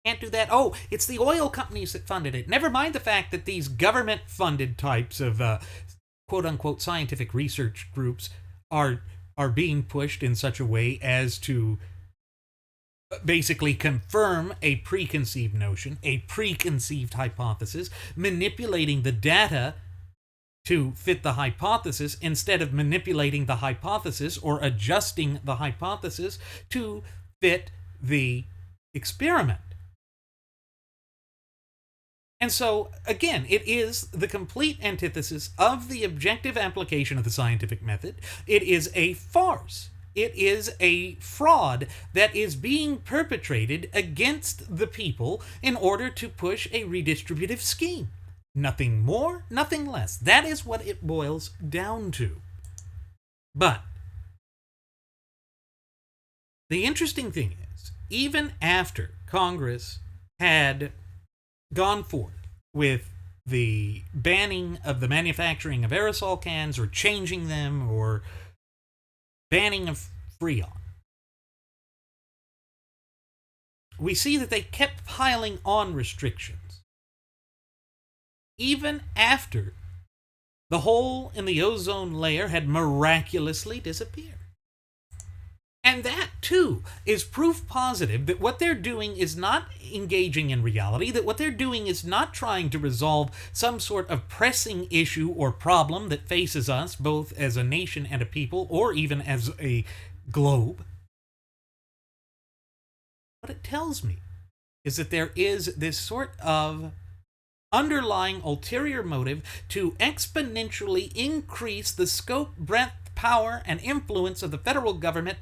can't do that. Oh, it's the oil companies that funded it. Never mind the fact that these government-funded types of quote-unquote scientific research groups are being pushed in such a way as to basically confirm a preconceived notion, a preconceived hypothesis, manipulating the data to fit the hypothesis instead of manipulating the hypothesis or adjusting the hypothesis to fit the experiment. And so, again, it is the complete antithesis of the objective application of the scientific method. It is a farce. It is a fraud that is being perpetrated against the people in order to push a redistributive scheme. Nothing more, nothing less. That is what it boils down to. But The interesting thing is, even after Congress had gone forth with the banning of the manufacturing of aerosol cans or changing them or banning of Freon, we see that they kept piling on restrictions. Even after the hole in the ozone layer had miraculously disappeared. And that, too, is proof positive that what they're doing is not engaging in reality, that what they're doing is not trying to resolve some sort of pressing issue or problem that faces us, both as a nation and a people, or even as a globe. What it tells me is that there is this sort of underlying ulterior motive to exponentially increase the scope, breadth, power, and influence of the federal government,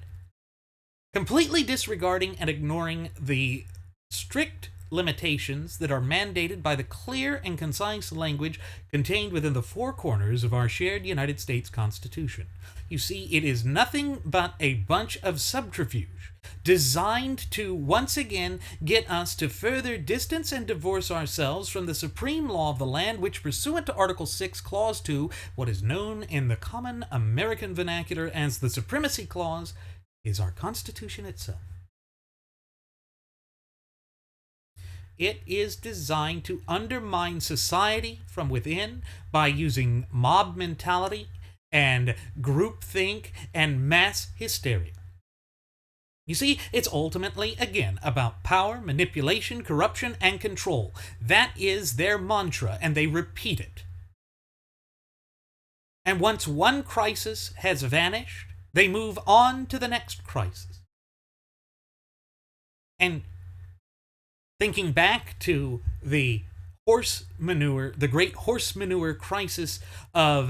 completely disregarding and ignoring the strict limitations that are mandated by the clear and concise language contained within the four corners of our shared United States Constitution. You see, it is nothing but a bunch of subterfuge designed to once again get us to further distance and divorce ourselves from the supreme law of the land, which, pursuant to Article 6, Clause 2, what is known in the common American vernacular as the Supremacy Clause, is our Constitution itself. It is designed to undermine society from within by using mob mentality and groupthink and mass hysteria. You see, it's ultimately, again, about power, manipulation, corruption, and control. That is their mantra, and they repeat it. And once one crisis has vanished, they move on to the next crisis. And thinking back to the great horse manure crisis of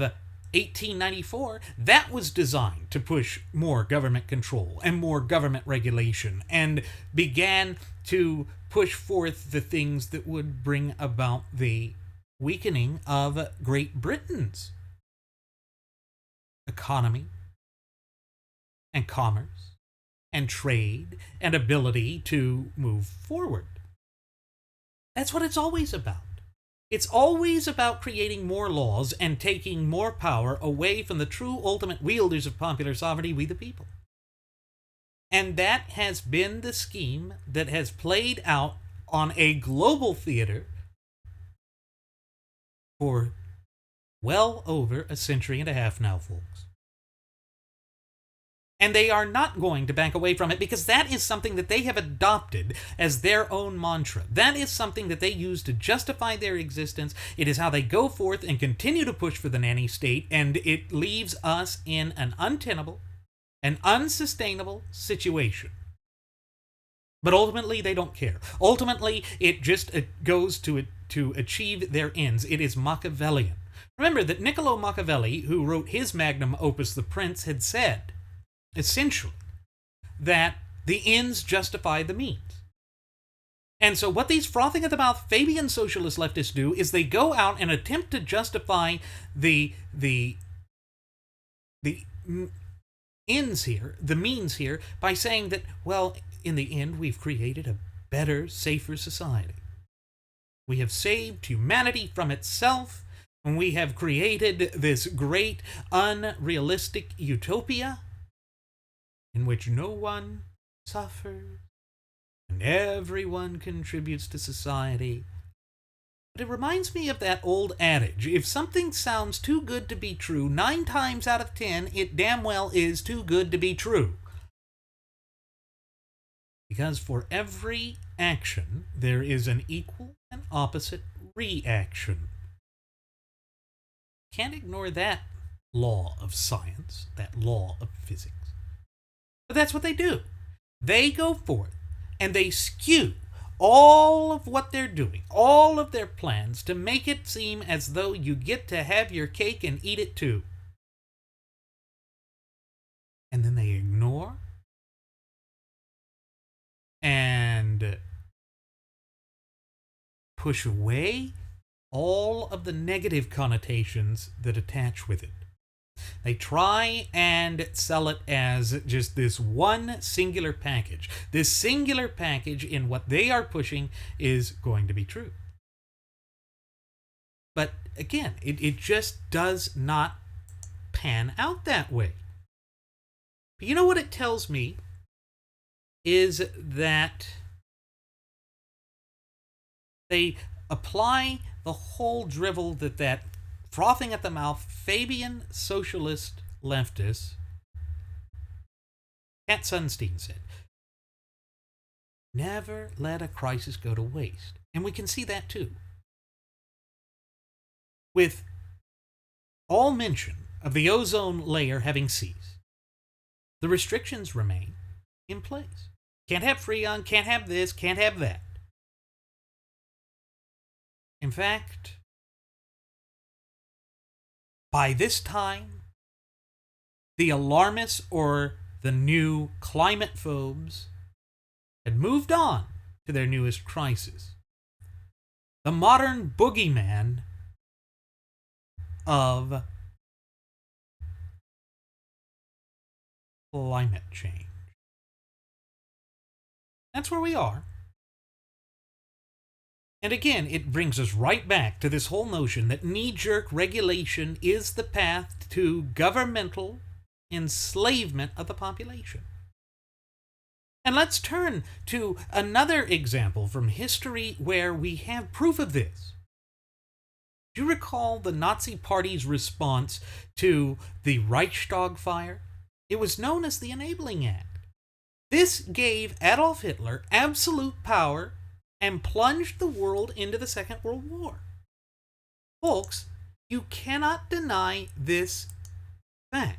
1894, that was designed to push more government control and more government regulation and began to push forth the things that would bring about the weakening of Great Britain's economy and commerce and trade and ability to move forward. That's what it's always about. It's always about creating more laws and taking more power away from the true ultimate wielders of popular sovereignty, we the people. And that has been the scheme that has played out on a global theater for well over a century and a half now, folks. And they are not going to back away from it because that is something that they have adopted as their own mantra. That is something that they use to justify their existence. It is how they go forth and continue to push for the nanny state, and it leaves us in an untenable, an unsustainable situation. But ultimately, they don't care. Ultimately, it just goes to achieve their ends. It is Machiavellian. Remember that Niccolo Machiavelli, who wrote his magnum opus, The Prince, had said, essentially, that the ends justify the means. And so what these frothing at the mouth Fabian socialist leftists do is they go out and attempt to justify the ends here, the means here, by saying that, well, in the end, we've created a better, safer society. We have saved humanity from itself, and we have created this great, unrealistic utopia in which no one suffers and everyone contributes to society. But it reminds me of that old adage, if something sounds too good to be true, 9 times out of 10, it damn well is too good to be true. Because for every action, there is an equal and opposite reaction. Can't ignore that law of science, that law of physics. But that's what they do. They go forth and they skew all of what they're doing, all of their plans, to make it seem as though you get to have your cake and eat it too. And then they ignore and push away all of the negative connotations that attach with it. They try and sell it as just this one singular package. This singular package in what they are pushing is going to be true. But again, it just does not pan out that way. But you know what it tells me is that they apply the whole drivel that frothing at the mouth Fabian socialist leftist Kat Sunstein said, never let a crisis go to waste. And we can see that too. With all mention of the ozone layer having ceased, the restrictions remain in place. Can't have Freon, can't have this, can't have that. In fact, by this time, the alarmists or the new climate phobes had moved on to their newest crisis. The modern boogeyman of climate change. That's where we are. And again, it brings us right back to this whole notion that knee-jerk regulation is the path to governmental enslavement of the population. And let's turn to another example from history where we have proof of this. Do you recall the Nazi Party's response to the Reichstag fire? It was known as the Enabling Act. This gave Adolf Hitler absolute power and plunged the world into the Second World War. Folks, you cannot deny this fact.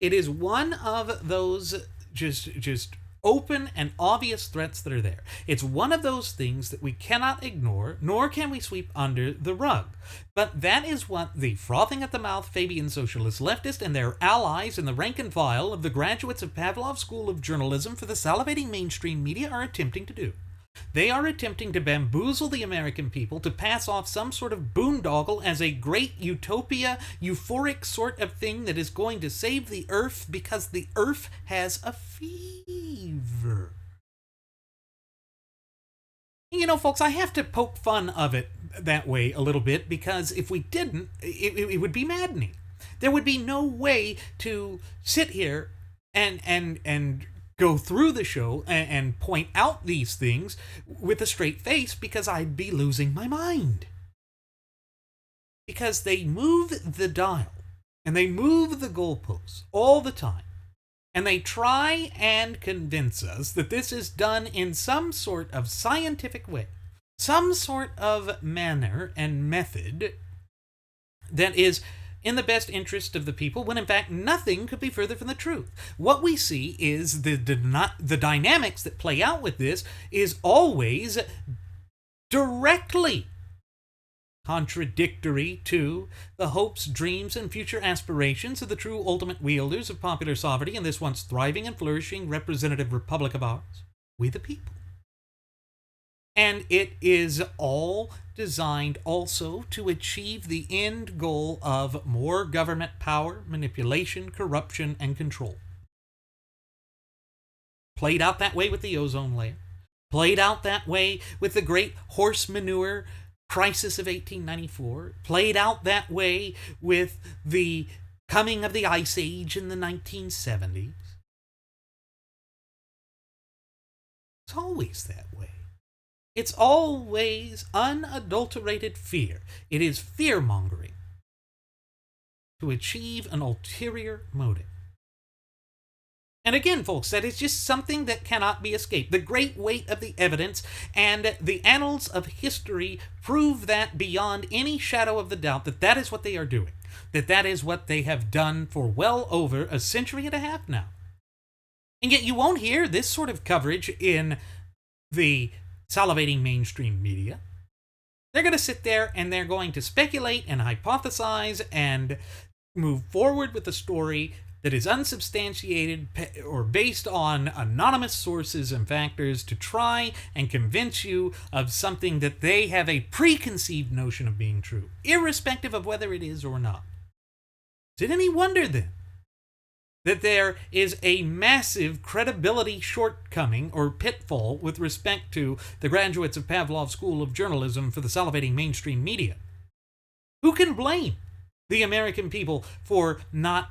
It is one of those just open and obvious threats that are there. It's one of those things that we cannot ignore, nor can we sweep under the rug. But that is what the frothing at the mouth Fabian socialist leftist and their allies in the rank and file of the graduates of Pavlov's School of Journalism for the salivating mainstream media are attempting to do. They are attempting to bamboozle the American people to pass off some sort of boondoggle as a great utopia, euphoric sort of thing that is going to save the Earth because the Earth has a fever. You know, folks, I have to poke fun of it that way a little bit because if we didn't, it would be maddening. There would be no way to sit here and go through the show and point out these things with a straight face because I'd be losing my mind. Because they move the dial and they move the goalposts all the time. And they try and convince us that this is done in some sort of scientific way, some sort of manner and method that is in the best interest of the people, when in fact nothing could be further from the truth. What we see is the dynamics that play out with this is always directly contradictory to the hopes, dreams, and future aspirations of the true ultimate wielders of popular sovereignty in this once thriving and flourishing representative republic of ours, we the people. And it is all designed also to achieve the end goal of more government power, manipulation, corruption, and control. Played out that way with the ozone layer. Played out that way with the great horse manure crisis of 1894. Played out that way with the coming of the Ice Age in the 1970s. It's always that way. It's always unadulterated fear. It is fear-mongering to achieve an ulterior motive. And again, folks, that is just something that cannot be escaped. The great weight of the evidence and the annals of history prove that beyond any shadow of the doubt that that is what they are doing. That is what they have done for well over a century and a half now. And yet you won't hear this sort of coverage in the salivating mainstream media. They're going to sit there and they're going to speculate and hypothesize and move forward with a story that is unsubstantiated or based on anonymous sources and factors to try and convince you of something that they have a preconceived notion of being true, irrespective of whether it is or not. Is it any wonder then that there is a massive credibility shortcoming or pitfall with respect to the graduates of Pavlov's School of Journalism for the salivating mainstream media. Who can blame the American people for not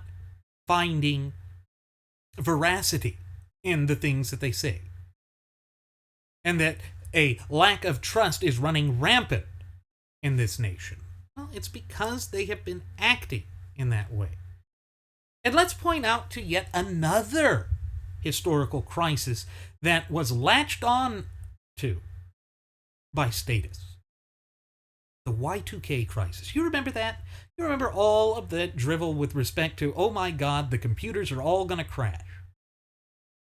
finding veracity in the things that they say? And that a lack of trust is running rampant in this nation. Well, it's because they have been acting in that way. And let's point out to yet another historical crisis that was latched on to by status. The Y2K crisis. You remember that? You remember all of that drivel with respect to, oh my God, the computers are all going to crash.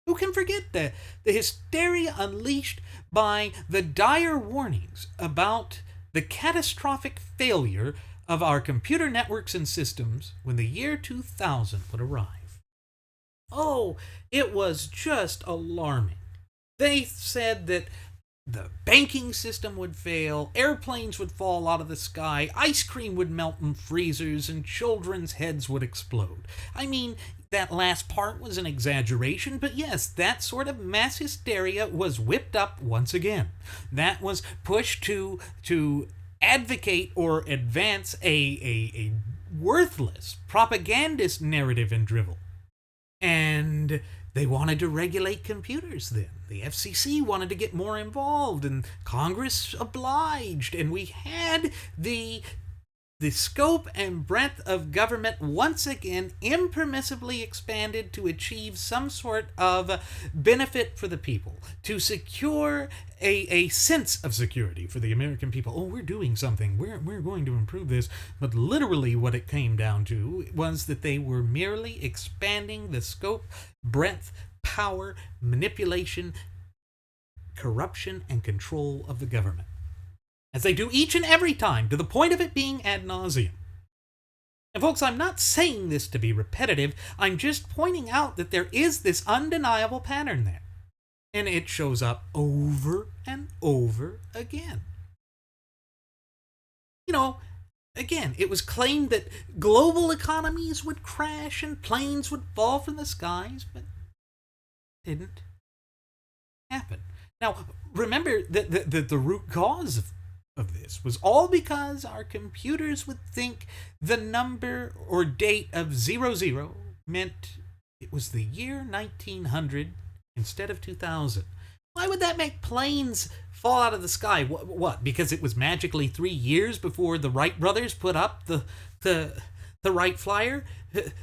Who can forget the hysteria unleashed by the dire warnings about the catastrophic failure of our computer networks and systems when the year 2000 would arrive? Oh, it was just alarming. They said that the banking system would fail, airplanes would fall out of the sky, ice cream would melt in freezers, and children's heads would explode. I mean, that last part was an exaggeration, but yes, that sort of mass hysteria was whipped up once again. That was pushed to advocate or advance a worthless propagandist narrative and drivel. And they wanted to regulate computers then. The FCC wanted to get more involved, and Congress obliged, and we had the scope and breadth of government once again impermissibly expanded to achieve some sort of benefit for the people, to secure a sense of security for the American people. Oh, we're doing something. We're going to improve this. But literally what it came down to was that they were merely expanding the scope, breadth, power, manipulation, corruption, and control of the government, as they do each and every time, to the point of it being ad nauseum. And folks, I'm not saying this to be repetitive. I'm just pointing out that there is this undeniable pattern there. And it shows up over and over again. You know, again, it was claimed that global economies would crash and planes would fall from the skies, but it didn't happen. Now, remember that the root cause of this was all because our computers would think the number or date of 00 meant it was the year 1900 instead of 2000. Why would that make planes fall out of the sky? What? Because it was magically 3 years before the Wright brothers put up the Wright Flyer?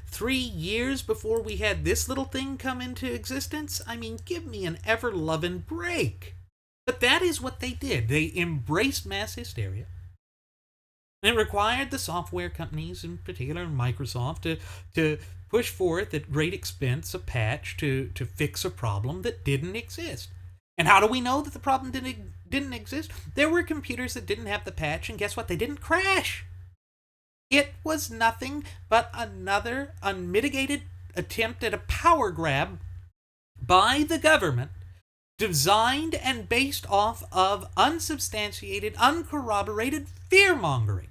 3 years before we had this little thing come into existence? I mean, give me an ever-loving break. But that is what they did. They embraced mass hysteria. And it required the software companies, in particular Microsoft, to push forth at great expense a patch to fix a problem that didn't exist. And how do we know that the problem didn't exist? There were computers that didn't have the patch, and guess what? They didn't crash. It was nothing but another unmitigated attempt at a power grab by the government, designed and based off of unsubstantiated, uncorroborated fear-mongering.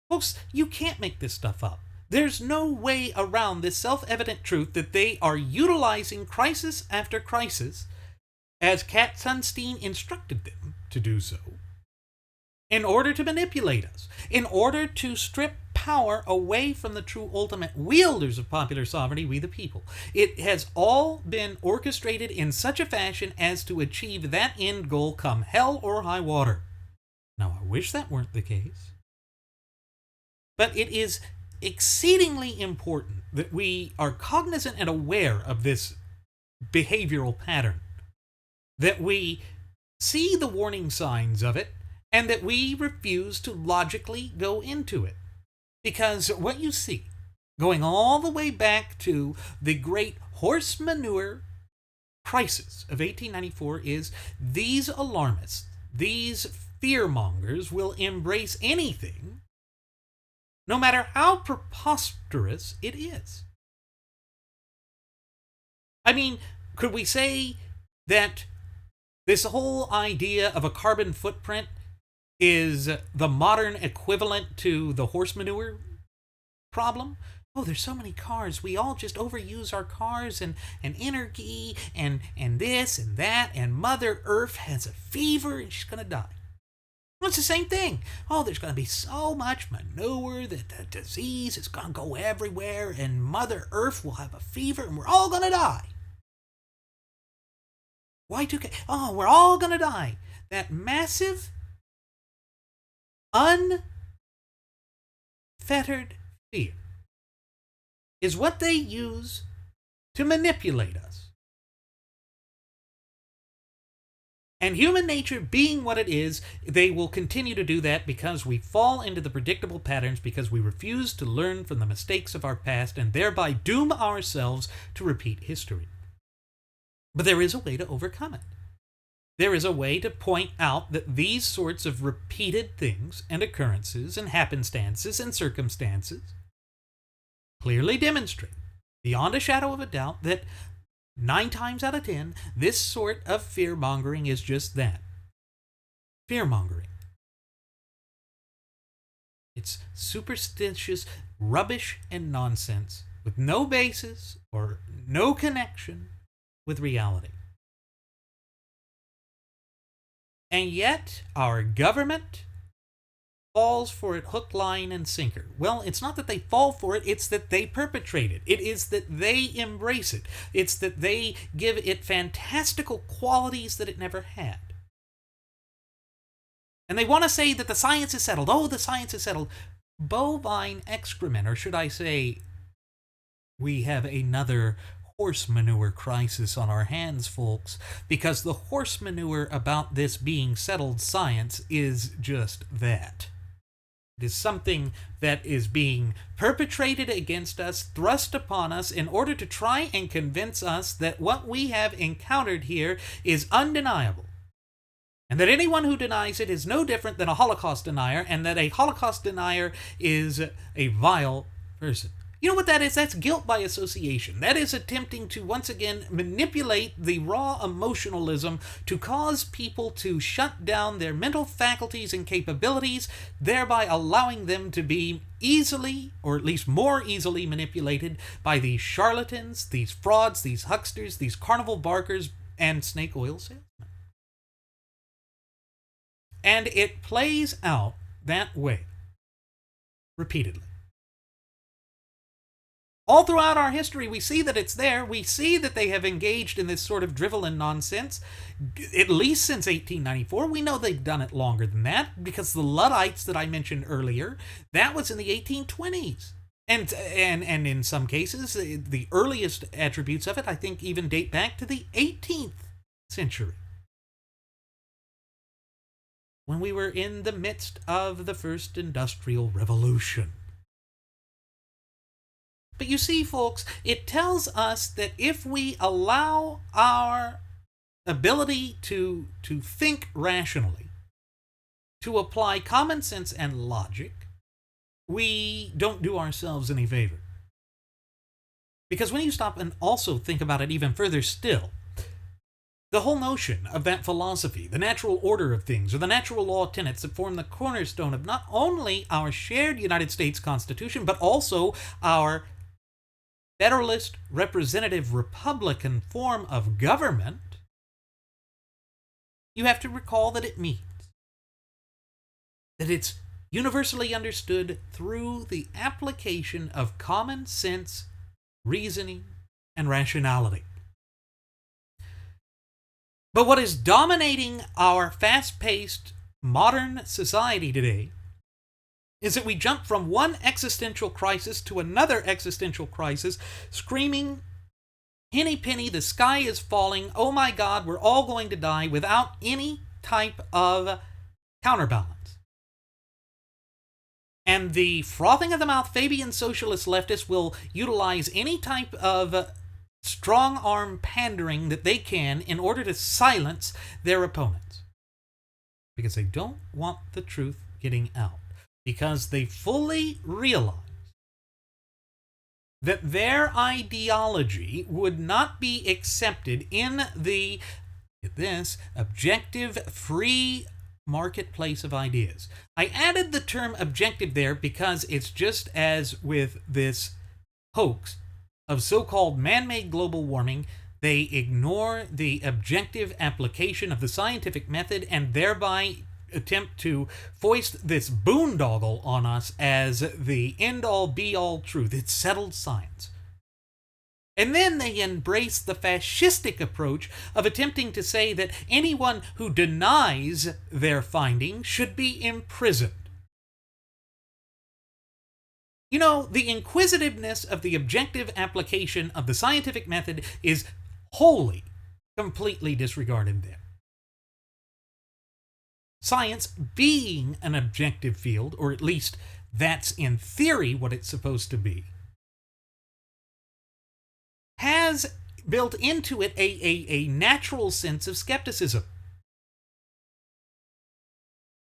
Folks, you can't make this stuff up. There's no way around this self-evident truth that they are utilizing crisis after crisis, as Kat Sunstein instructed them to do so, in order to manipulate us, in order to strip power away from the true ultimate wielders of popular sovereignty, we the people. It has all been orchestrated in such a fashion as to achieve that end goal come hell or high water. Now, I wish that weren't the case. But it is exceedingly important that we are cognizant and aware of this behavioral pattern, that we see the warning signs of it, and that we refuse to logically go into it. Because what you see, going all the way back to the great horse manure crisis of 1894, is these alarmists, these fearmongers will embrace anything, no matter how preposterous it is. I mean, could we say that this whole idea of a carbon footprint is the modern equivalent to the horse manure problem? Oh, there's so many cars. We all just overuse our cars and energy and this and that, and Mother Earth has a fever and she's going to die. Well, it's the same thing. Oh, there's going to be so much manure that the disease is going to go everywhere, and Mother Earth will have a fever, and we're all going to die. Y2K. Oh, we're all going to die. That massive, unfettered fear is what they use to manipulate us. And human nature being what it is, they will continue to do that because we fall into the predictable patterns, because we refuse to learn from the mistakes of our past and thereby doom ourselves to repeat history. But there is a way to overcome it. There is a way to point out that these sorts of repeated things and occurrences and happenstances and circumstances clearly demonstrate, beyond a shadow of a doubt, that 9 times out of 10, this sort of fear-mongering is just that. Fear-mongering. It's superstitious rubbish and nonsense with no basis or no connection with reality. And yet, our government falls for it hook, line, and sinker. Well, it's not that they fall for it, it's that they perpetrate it. It is that they embrace it. It's that they give it fantastical qualities that it never had. And they want to say that the science is settled. Oh, the science is settled. Bovine excrement, or should I say, we have another horse manure crisis on our hands, folks, because the horse manure about this being settled science is just that. It is something that is being perpetrated against us, thrust upon us, in order to try and convince us that what we have encountered here is undeniable. And that anyone who denies it is no different than a Holocaust denier, and that a Holocaust denier is a vile person. You know what that is? That's guilt by association. That is attempting to, once again, manipulate the raw emotionalism to cause people to shut down their mental faculties and capabilities, thereby allowing them to be easily, or at least more easily, manipulated by these charlatans, these frauds, these hucksters, these carnival barkers, and snake oil salesmen. And it plays out that way repeatedly. All throughout our history, we see that it's there. We see that they have engaged in this sort of drivel and nonsense, at least since 1894. We know they've done it longer than that, because the Luddites that I mentioned earlier, that was in the 1820s. And in some cases, the earliest attributes of it, I think, even date back to the 18th century, when we were in the midst of the first industrial revolution. But you see, folks, it tells us that if we allow our ability to think rationally, to apply common sense and logic, we don't do ourselves any favor. Because when you stop and also think about it even further still, the whole notion of that philosophy, the natural order of things, or the natural law tenets that form the cornerstone of not only our shared United States Constitution, but also our Federalist representative Republican form of government, you have to recall that it means that it's universally understood through the application of common sense, reasoning, and rationality. But what is dominating our fast-paced modern society today is that we jump from one existential crisis to another existential crisis, screaming, "Henny penny, the sky is falling, oh my God, we're all going to die," without any type of counterbalance. And the frothing of the mouth Fabian socialist leftists will utilize any type of strong-arm pandering that they can in order to silence their opponents, because they don't want the truth getting out. Because they fully realize that their ideology would not be accepted in the, get this, objective, free marketplace of ideas. I added the term objective there because it's just as with this hoax of so-called man-made global warming. They ignore the objective application of the scientific method and thereby attempt to foist this boondoggle on us as the end-all be-all truth. It's settled science. And then they embrace the fascistic approach of attempting to say that anyone who denies their findings should be imprisoned. You know, the inquisitiveness of the objective application of the scientific method is wholly, completely disregarded there. Science, being an objective field, or at least that's in theory what it's supposed to be, has built into it a natural sense of skepticism.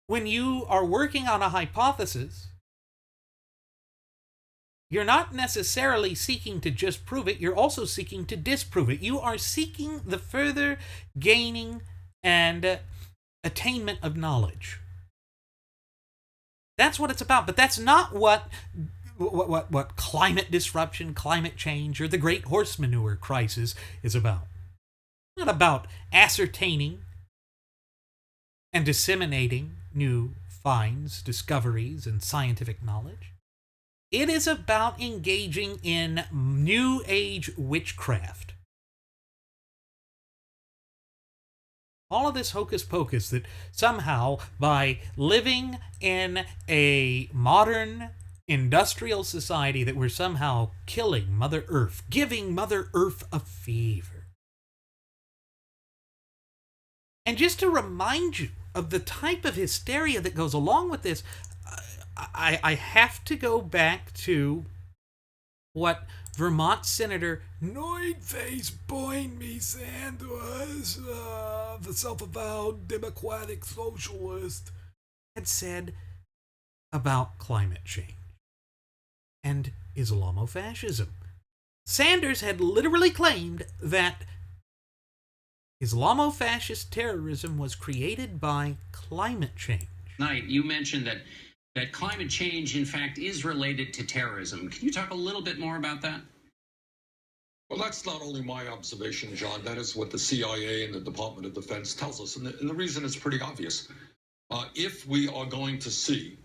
When you are working on a hypothesis, you're not necessarily seeking to just prove it, you're also seeking to disprove it. You are seeking the further gaining and attainment of knowledge. That's what it's about, but that's not what climate disruption, climate change, or the great horse manure crisis is about. It's not about ascertaining and disseminating new finds, discoveries, and scientific knowledge. It is about engaging in New Age witchcraft. All of this hocus pocus that somehow by living in a modern industrial society that we're somehow killing Mother Earth, giving Mother Earth a fever. And just to remind you of the type of hysteria that goes along with this, I have to go back to what Vermont Senator Noidface Boynme Sanders, the self-avowed democratic socialist, had said about climate change and Islamofascism. Sanders had literally claimed that Islamofascist terrorism was created by climate change. Knight, you mentioned that climate change, in fact, is related to terrorism. Can you talk a little bit more about that? Well, that's not only my observation, John. That is what the CIA and the Department of Defense tells us. And the reason is pretty obvious. If we are going to see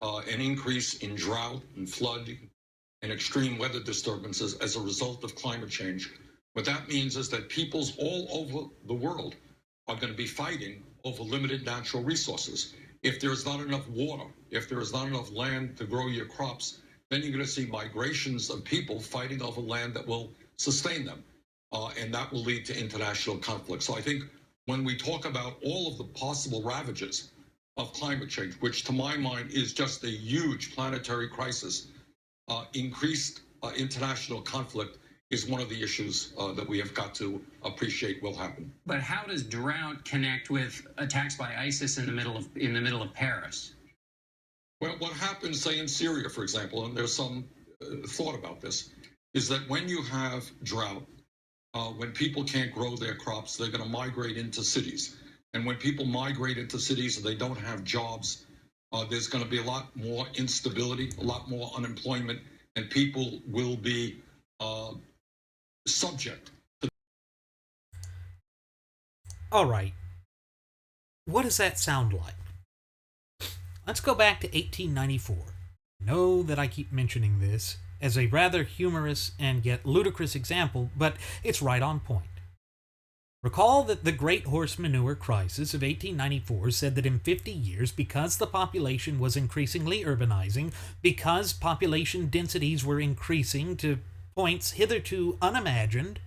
an increase in drought and flood and extreme weather disturbances as a result of climate change, what that means is that peoples all over the world are going to be fighting over limited natural resources. If there's not enough water, if there is not enough land to grow your crops, then you're going to see migrations of people fighting over land that will sustain them. And that will lead to international conflict. So I think when we talk about all of the possible ravages of climate change, which to my mind is just a huge planetary crisis, increased international conflict is one of the issues that we have got to appreciate will happen. But how does drought connect with attacks by ISIS in the middle of Paris? Well, what happens, say, in Syria, for example, and there's some thought about this, is that when you have drought, when people can't grow their crops, they're going to migrate into cities. And when people migrate into cities and they don't have jobs, there's going to be a lot more instability, a lot more unemployment, and people will be subject to. All right. What does that sound like? Let's go back to 1894. Know that I keep mentioning this as a rather humorous and yet ludicrous example, but it's right on point. Recall that the Great Horse Manure Crisis of 1894 said that in 50 years, because the population was increasingly urbanizing, because population densities were increasing to points hitherto unimagined,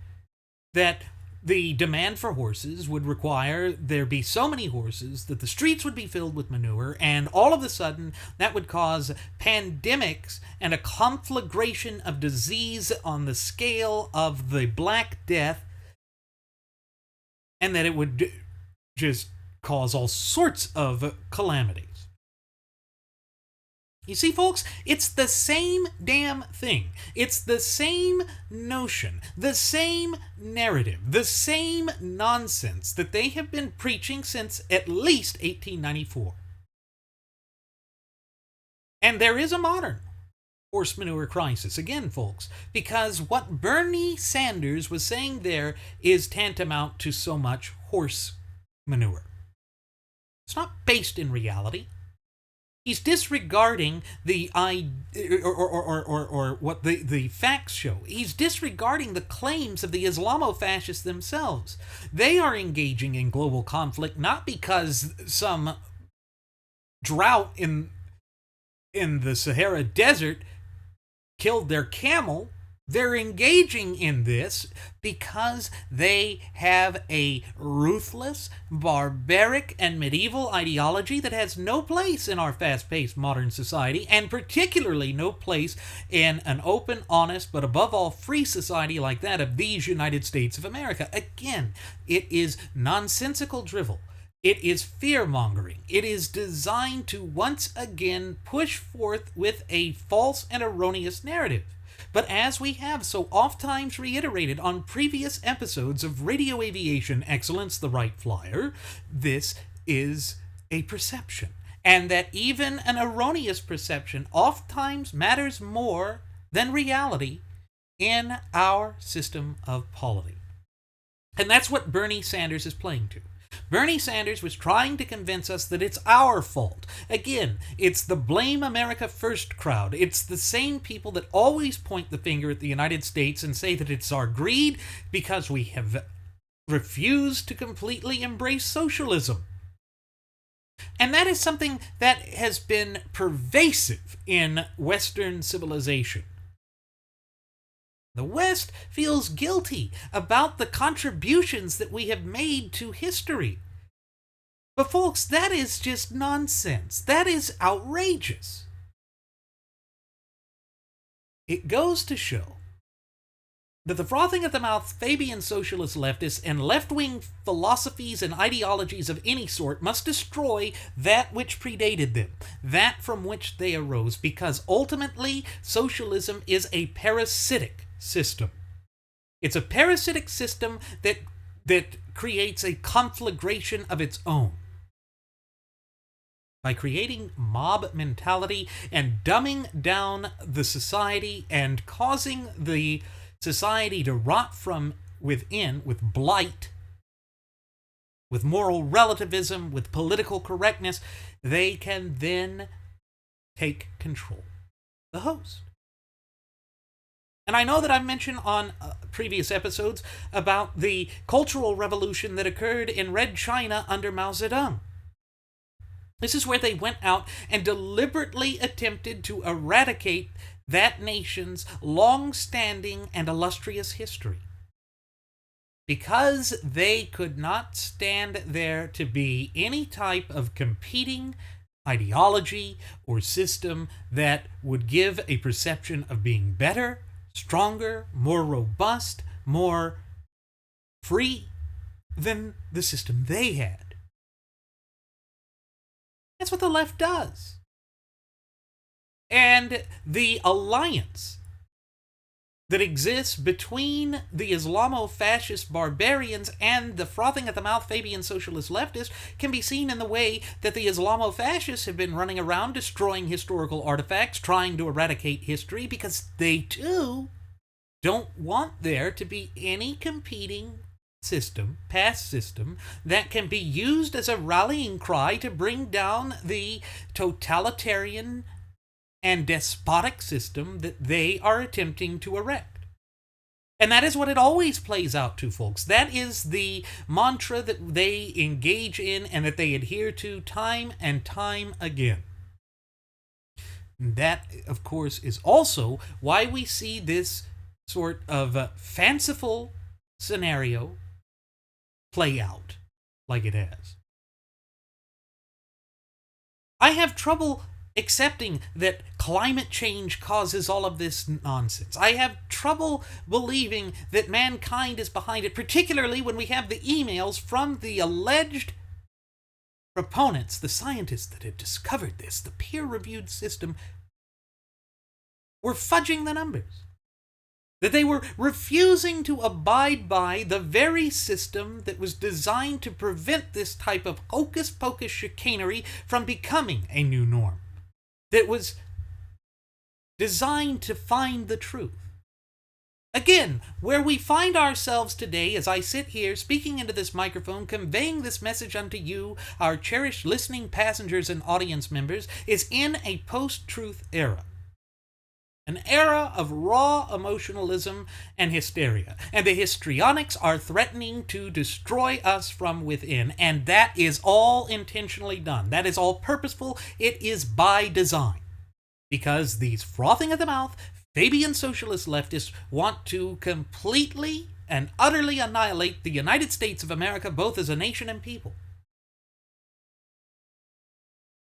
that the demand for horses would require there be so many horses that the streets would be filled with manure, and all of a sudden that would cause pandemics and a conflagration of disease on the scale of the Black Death, and that it would just cause all sorts of calamities. You see, folks, it's the same damn thing. It's the same notion, the same narrative, the same nonsense that they have been preaching since at least 1894. And there is a modern horse manure crisis. Again, folks, because what Bernie Sanders was saying there is tantamount to so much horse manure. It's not based in reality. He's disregarding the what the facts show. He's disregarding the claims of the Islamofascists themselves. They are engaging in global conflict not because some drought in the Sahara Desert killed their camel. They're engaging in this because they have a ruthless, barbaric, and medieval ideology that has no place in our fast-paced modern society, and particularly no place in an open, honest, but above all free society like that of these United States of America. Again, it is nonsensical drivel. It is fear-mongering. It is designed to once again push forth with a false and erroneous narrative. But as we have so oft-times reiterated on previous episodes of Radio Aviation Excellence, the Wright Flyer, this is a perception. And that even an erroneous perception oft-times matters more than reality in our system of polity. And that's what Bernie Sanders is playing to. Bernie Sanders was trying to convince us that it's our fault. Again, it's the Blame America First crowd. It's the same people that always point the finger at the United States and say that it's our greed because we have refused to completely embrace socialism. And that is something that has been pervasive in Western civilization. The West feels guilty about the contributions that we have made to history. But folks, that is just nonsense. That is outrageous. It goes to show that the frothing at the mouth Fabian socialist leftists and left-wing philosophies and ideologies of any sort must destroy that which predated them, that from which they arose, because ultimately socialism is a parasitic system. It's a parasitic system that creates a conflagration of its own. By creating mob mentality and dumbing down the society and causing the society to rot from within with blight, with moral relativism, with political correctness, they can then take control. The host. And I know that I've mentioned on previous episodes about the cultural revolution that occurred in Red China under Mao Zedong. This is where they went out and deliberately attempted to eradicate that nation's long-standing and illustrious history. Because they could not stand there to be any type of competing ideology or system that would give a perception of being better, stronger, more robust, more free than the system they had. That's what the left does. And the alliance that exists between the Islamo-fascist barbarians and the frothing at the mouth Fabian socialist leftists can be seen in the way that the Islamo-fascists have been running around destroying historical artifacts, trying to eradicate history, because they too don't want there to be any competing system, past system, that can be used as a rallying cry to bring down the totalitarian and despotic system that they are attempting to erect. And that is what it always plays out to, folks. That is the mantra that they engage in and that they adhere to time and time again. That, of course, is also why we see this sort of fanciful scenario play out like it has. I have trouble accepting that climate change causes all of this nonsense. I have trouble believing that mankind is behind it, particularly when we have the emails from the alleged proponents, the scientists that had discovered this, the peer-reviewed system, were fudging the numbers. That they were refusing to abide by the very system that was designed to prevent this type of hocus-pocus chicanery from becoming a new norm. That was designed to find the truth. Again, where we find ourselves today as I sit here speaking into this microphone, conveying this message unto you, our cherished listening passengers and audience members, is in a post-truth era. An era of raw emotionalism and hysteria. And the histrionics are threatening to destroy us from within. And that is all intentionally done. That is all purposeful. It is by design. Because these frothing at the mouth, Fabian socialist leftists want to completely and utterly annihilate the United States of America, both as a nation and people.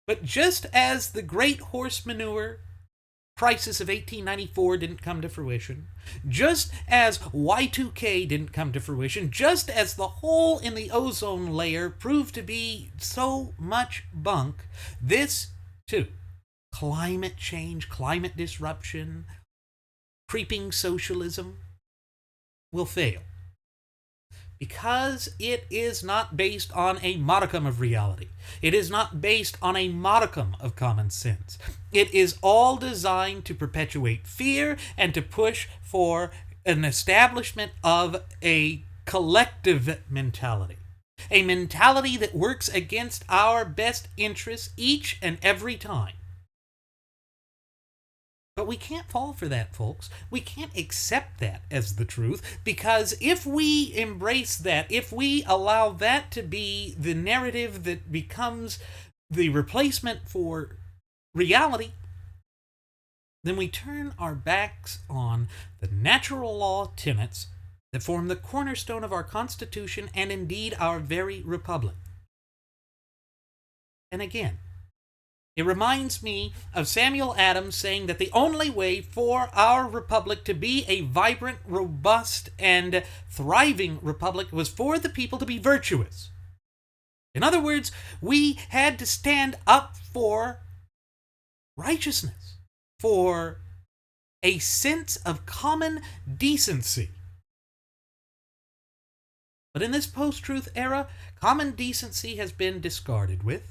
But just as the great horse manure crisis of 1894 didn't come to fruition, just as Y2K didn't come to fruition, just as the hole in the ozone layer proved to be so much bunk, this too, climate change, climate disruption, creeping socialism, will fail. Because it is not based on a modicum of reality. It is not based on a modicum of common sense. It is all designed to perpetuate fear and to push for an establishment of a collective mentality. A mentality that works against our best interests each and every time. But we can't fall for that, folks. We can't accept that as the truth, because if we embrace that, if we allow that to be the narrative that becomes the replacement for reality, then we turn our backs on the natural law tenets that form the cornerstone of our Constitution and indeed our very republic. And again, it reminds me of Samuel Adams saying that the only way for our republic to be a vibrant, robust, and thriving republic was for the people to be virtuous. In other words, we had to stand up for righteousness, for a sense of common decency. But in this post-truth era, common decency has been discarded with.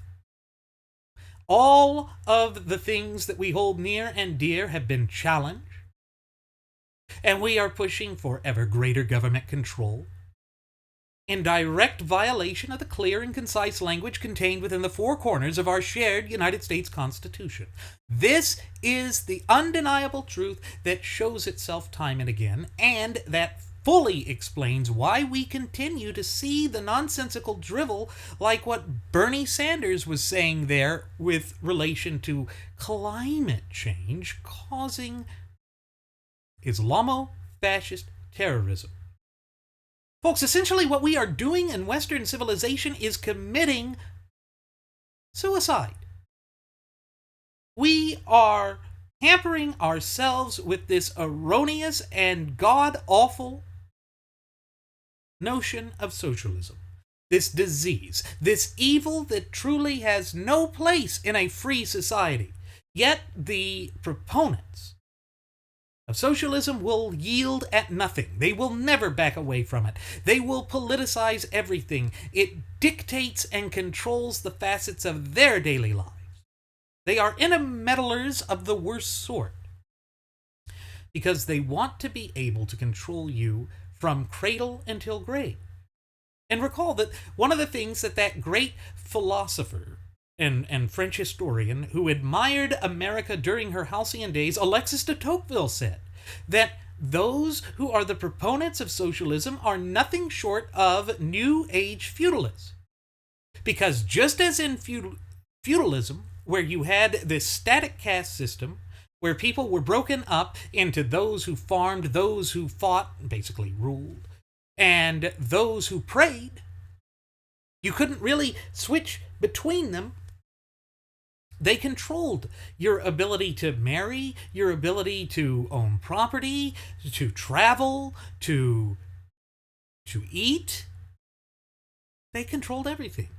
All of the things that we hold near and dear have been challenged, and we are pushing for ever greater government control, in direct violation of the clear and concise language contained within the four corners of our shared United States Constitution. This is the undeniable truth that shows itself time and again, and that fully explains why we continue to see the nonsensical drivel like what Bernie Sanders was saying there with relation to climate change causing Islamo-fascist terrorism. Folks, essentially what we are doing in Western civilization is committing suicide. We are hampering ourselves with this erroneous and god-awful notion of socialism. This disease, this evil that truly has no place in a free society. Yet the proponents of socialism will yield at nothing. They will never back away from it. They will politicize everything. It dictates and controls the facets of their daily lives. They are intermeddlers of the worst sort because they want to be able to control you from cradle until grave. And recall that one of the things that great philosopher and French historian who admired America during her halcyon days, Alexis de Tocqueville, said, that those who are the proponents of socialism are nothing short of New Age feudalists. Because just as in feudalism, where you had this static caste system, where people were broken up into those who farmed, those who fought, basically ruled, and those who prayed, you couldn't really switch between them. They controlled your ability to marry, your ability to own property, to travel, to eat. They controlled everything.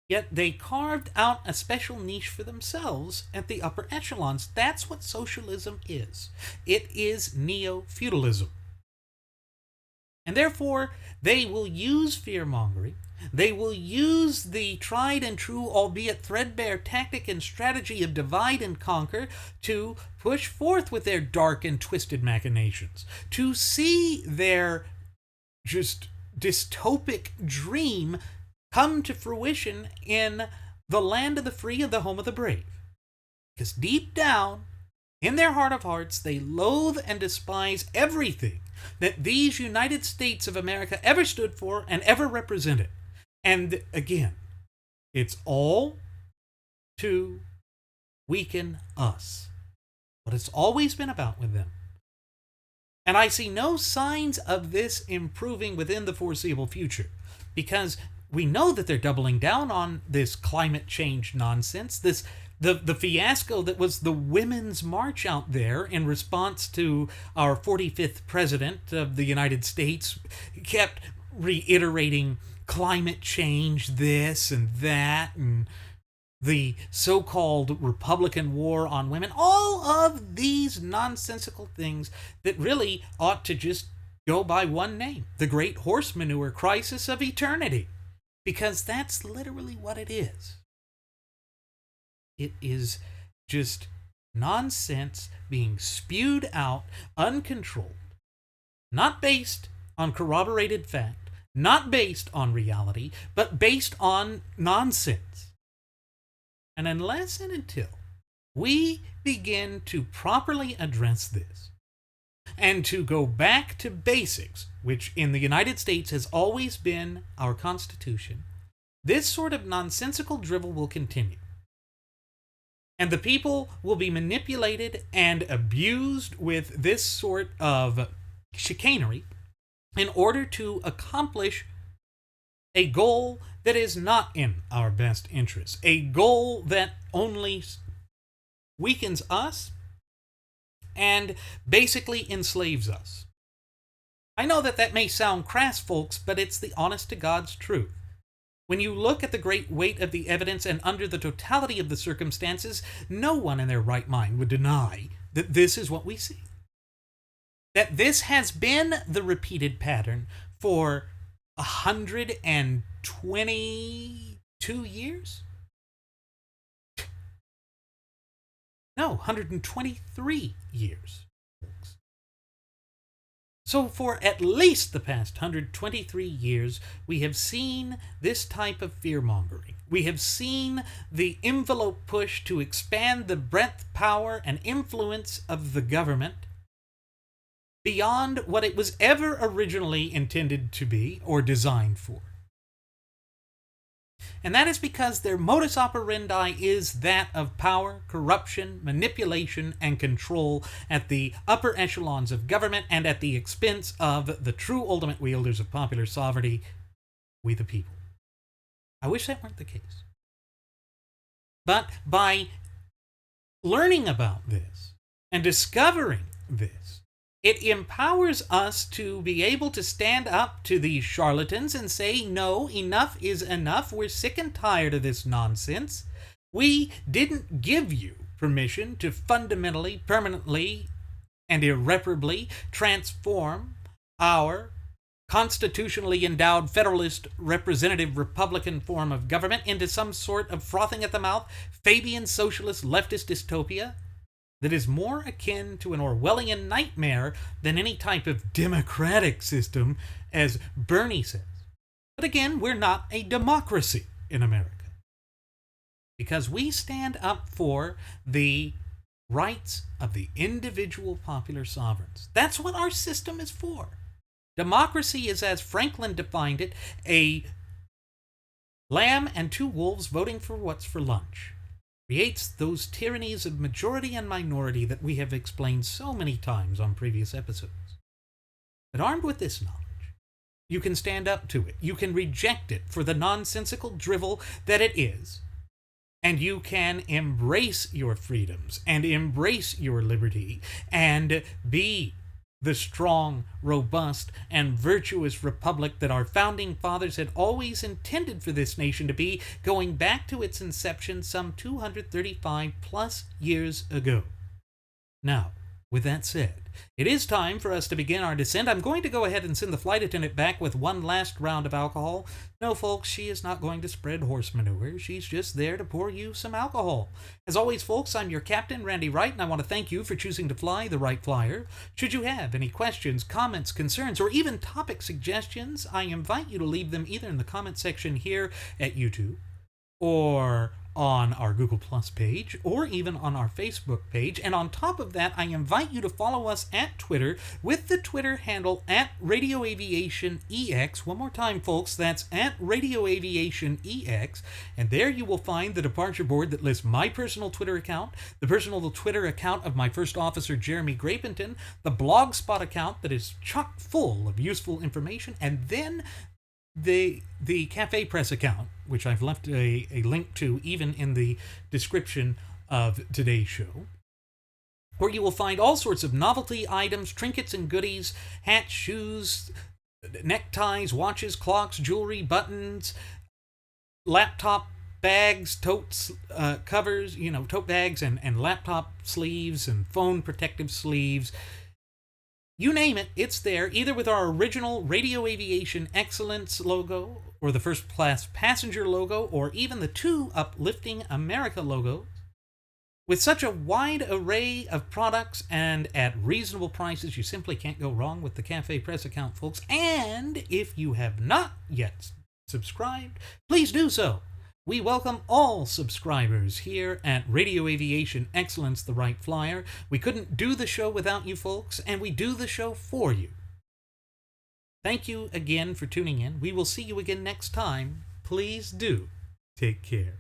Yet they carved out a special niche for themselves at the upper echelons. That's what socialism is. It is neo-feudalism. And therefore, they will use fear-mongering They will use the tried and true, albeit threadbare, tactic and strategy of divide and conquer to push forth with their dark and twisted machinations, to see their just dystopic dream come to fruition in the land of the free and the home of the brave. Because deep down, in their heart of hearts, they loathe and despise everything that these United States of America ever stood for and ever represented. And again, it's all to weaken us. What it's always been about with them. And I see no signs of this improving within the foreseeable future, because we know that they're doubling down on this climate change nonsense, the fiasco that was the Women's March out there in response to our 45th president of the United States kept reiterating climate change, this and that, and the so-called Republican war on women, all of these nonsensical things that really ought to just go by one name, the Great Horse Manure Crisis of Eternity, because that's literally what it is. It is just nonsense being spewed out, uncontrolled, not based on corroborated fact, not based on reality, but based on nonsense. And unless and until we begin to properly address this and to go back to basics, which in the United States has always been our Constitution, this sort of nonsensical drivel will continue. And the people will be manipulated and abused with this sort of chicanery in order to accomplish a goal that is not in our best interest, a goal that only weakens us and basically enslaves us. I know that that may sound crass, folks, but it's the honest to God's truth. When you look at the great weight of the evidence and under the totality of the circumstances, no one in their right mind would deny that this is what we see. That this has been the repeated pattern for 122 years? No, 123 years, folks. So for at least the past 123 years, we have seen this type of fear-mongering. We have seen the envelope push to expand the breadth, power, and influence of the government beyond what it was ever originally intended to be or designed for. And that is because their modus operandi is that of power, corruption, manipulation, and control at the upper echelons of government and at the expense of the true ultimate wielders of popular sovereignty, we the people. I wish that weren't the case. But by learning about this and discovering this, it empowers us to be able to stand up to these charlatans and say, no, enough is enough. We're sick and tired of this nonsense. We didn't give you permission to fundamentally, permanently, and irreparably transform our constitutionally endowed federalist representative Republican form of government into some sort of frothing at the mouth Fabian socialist leftist dystopia that is more akin to an Orwellian nightmare than any type of democratic system, as Bernie says. But again, we're not a democracy in America, because we stand up for the rights of the individual popular sovereigns. That's what our system is for. Democracy is, as Franklin defined it, a lamb and two wolves voting for what's for lunch. Creates those tyrannies of majority and minority that we have explained so many times on previous episodes. But armed with this knowledge, you can stand up to it. You can reject it for the nonsensical drivel that it is. And you can embrace your freedoms and embrace your liberty and be the strong, robust, and virtuous republic that our founding fathers had always intended for this nation to be, going back to its inception some 235 plus years ago. Now, With that said, it is time for us to begin our descent. I'm going to go ahead and send the flight attendant back with one last round of alcohol. No, folks, she is not going to spread horse manure. She's just there to pour you some alcohol. As always, folks, I'm your captain, Randy Wright, and I want to thank you for choosing to fly the Wright Flyer. Should you have any questions, comments, concerns, or even topic suggestions, I invite you to leave them either in the comment section here at YouTube, or on our Google Plus page, or even on our Facebook page. And on top of that, I invite you to follow us at Twitter with the Twitter handle at Radio Aviation EX. One more time, folks, that's at Radio Aviation EX. And there you will find the departure board that lists my personal Twitter account, the personal Twitter account of my first officer, Jeremy Grapenton, the Blogspot account that is chock full of useful information, and then the Cafe Press account, which I've left a link to even in the description of today's show, where you will find all sorts of novelty items, trinkets and goodies, hats, shoes, neckties, watches, clocks, jewelry, buttons, laptop bags, totes, covers, tote bags and laptop sleeves and phone protective sleeves. You name it, it's there, either with our original Radio Aviation Excellence logo, or the First Class Passenger logo, or even the two Uplifting America logos. With such a wide array of products and at reasonable prices, you simply can't go wrong with the Cafe Press account, folks. And if you have not yet subscribed, please do so. We welcome all subscribers here at Radio Aviation Excellence, the Wright Flyer. We couldn't do the show without you folks, and we do the show for you. Thank you again for tuning in. We will see you again next time. Please do take care.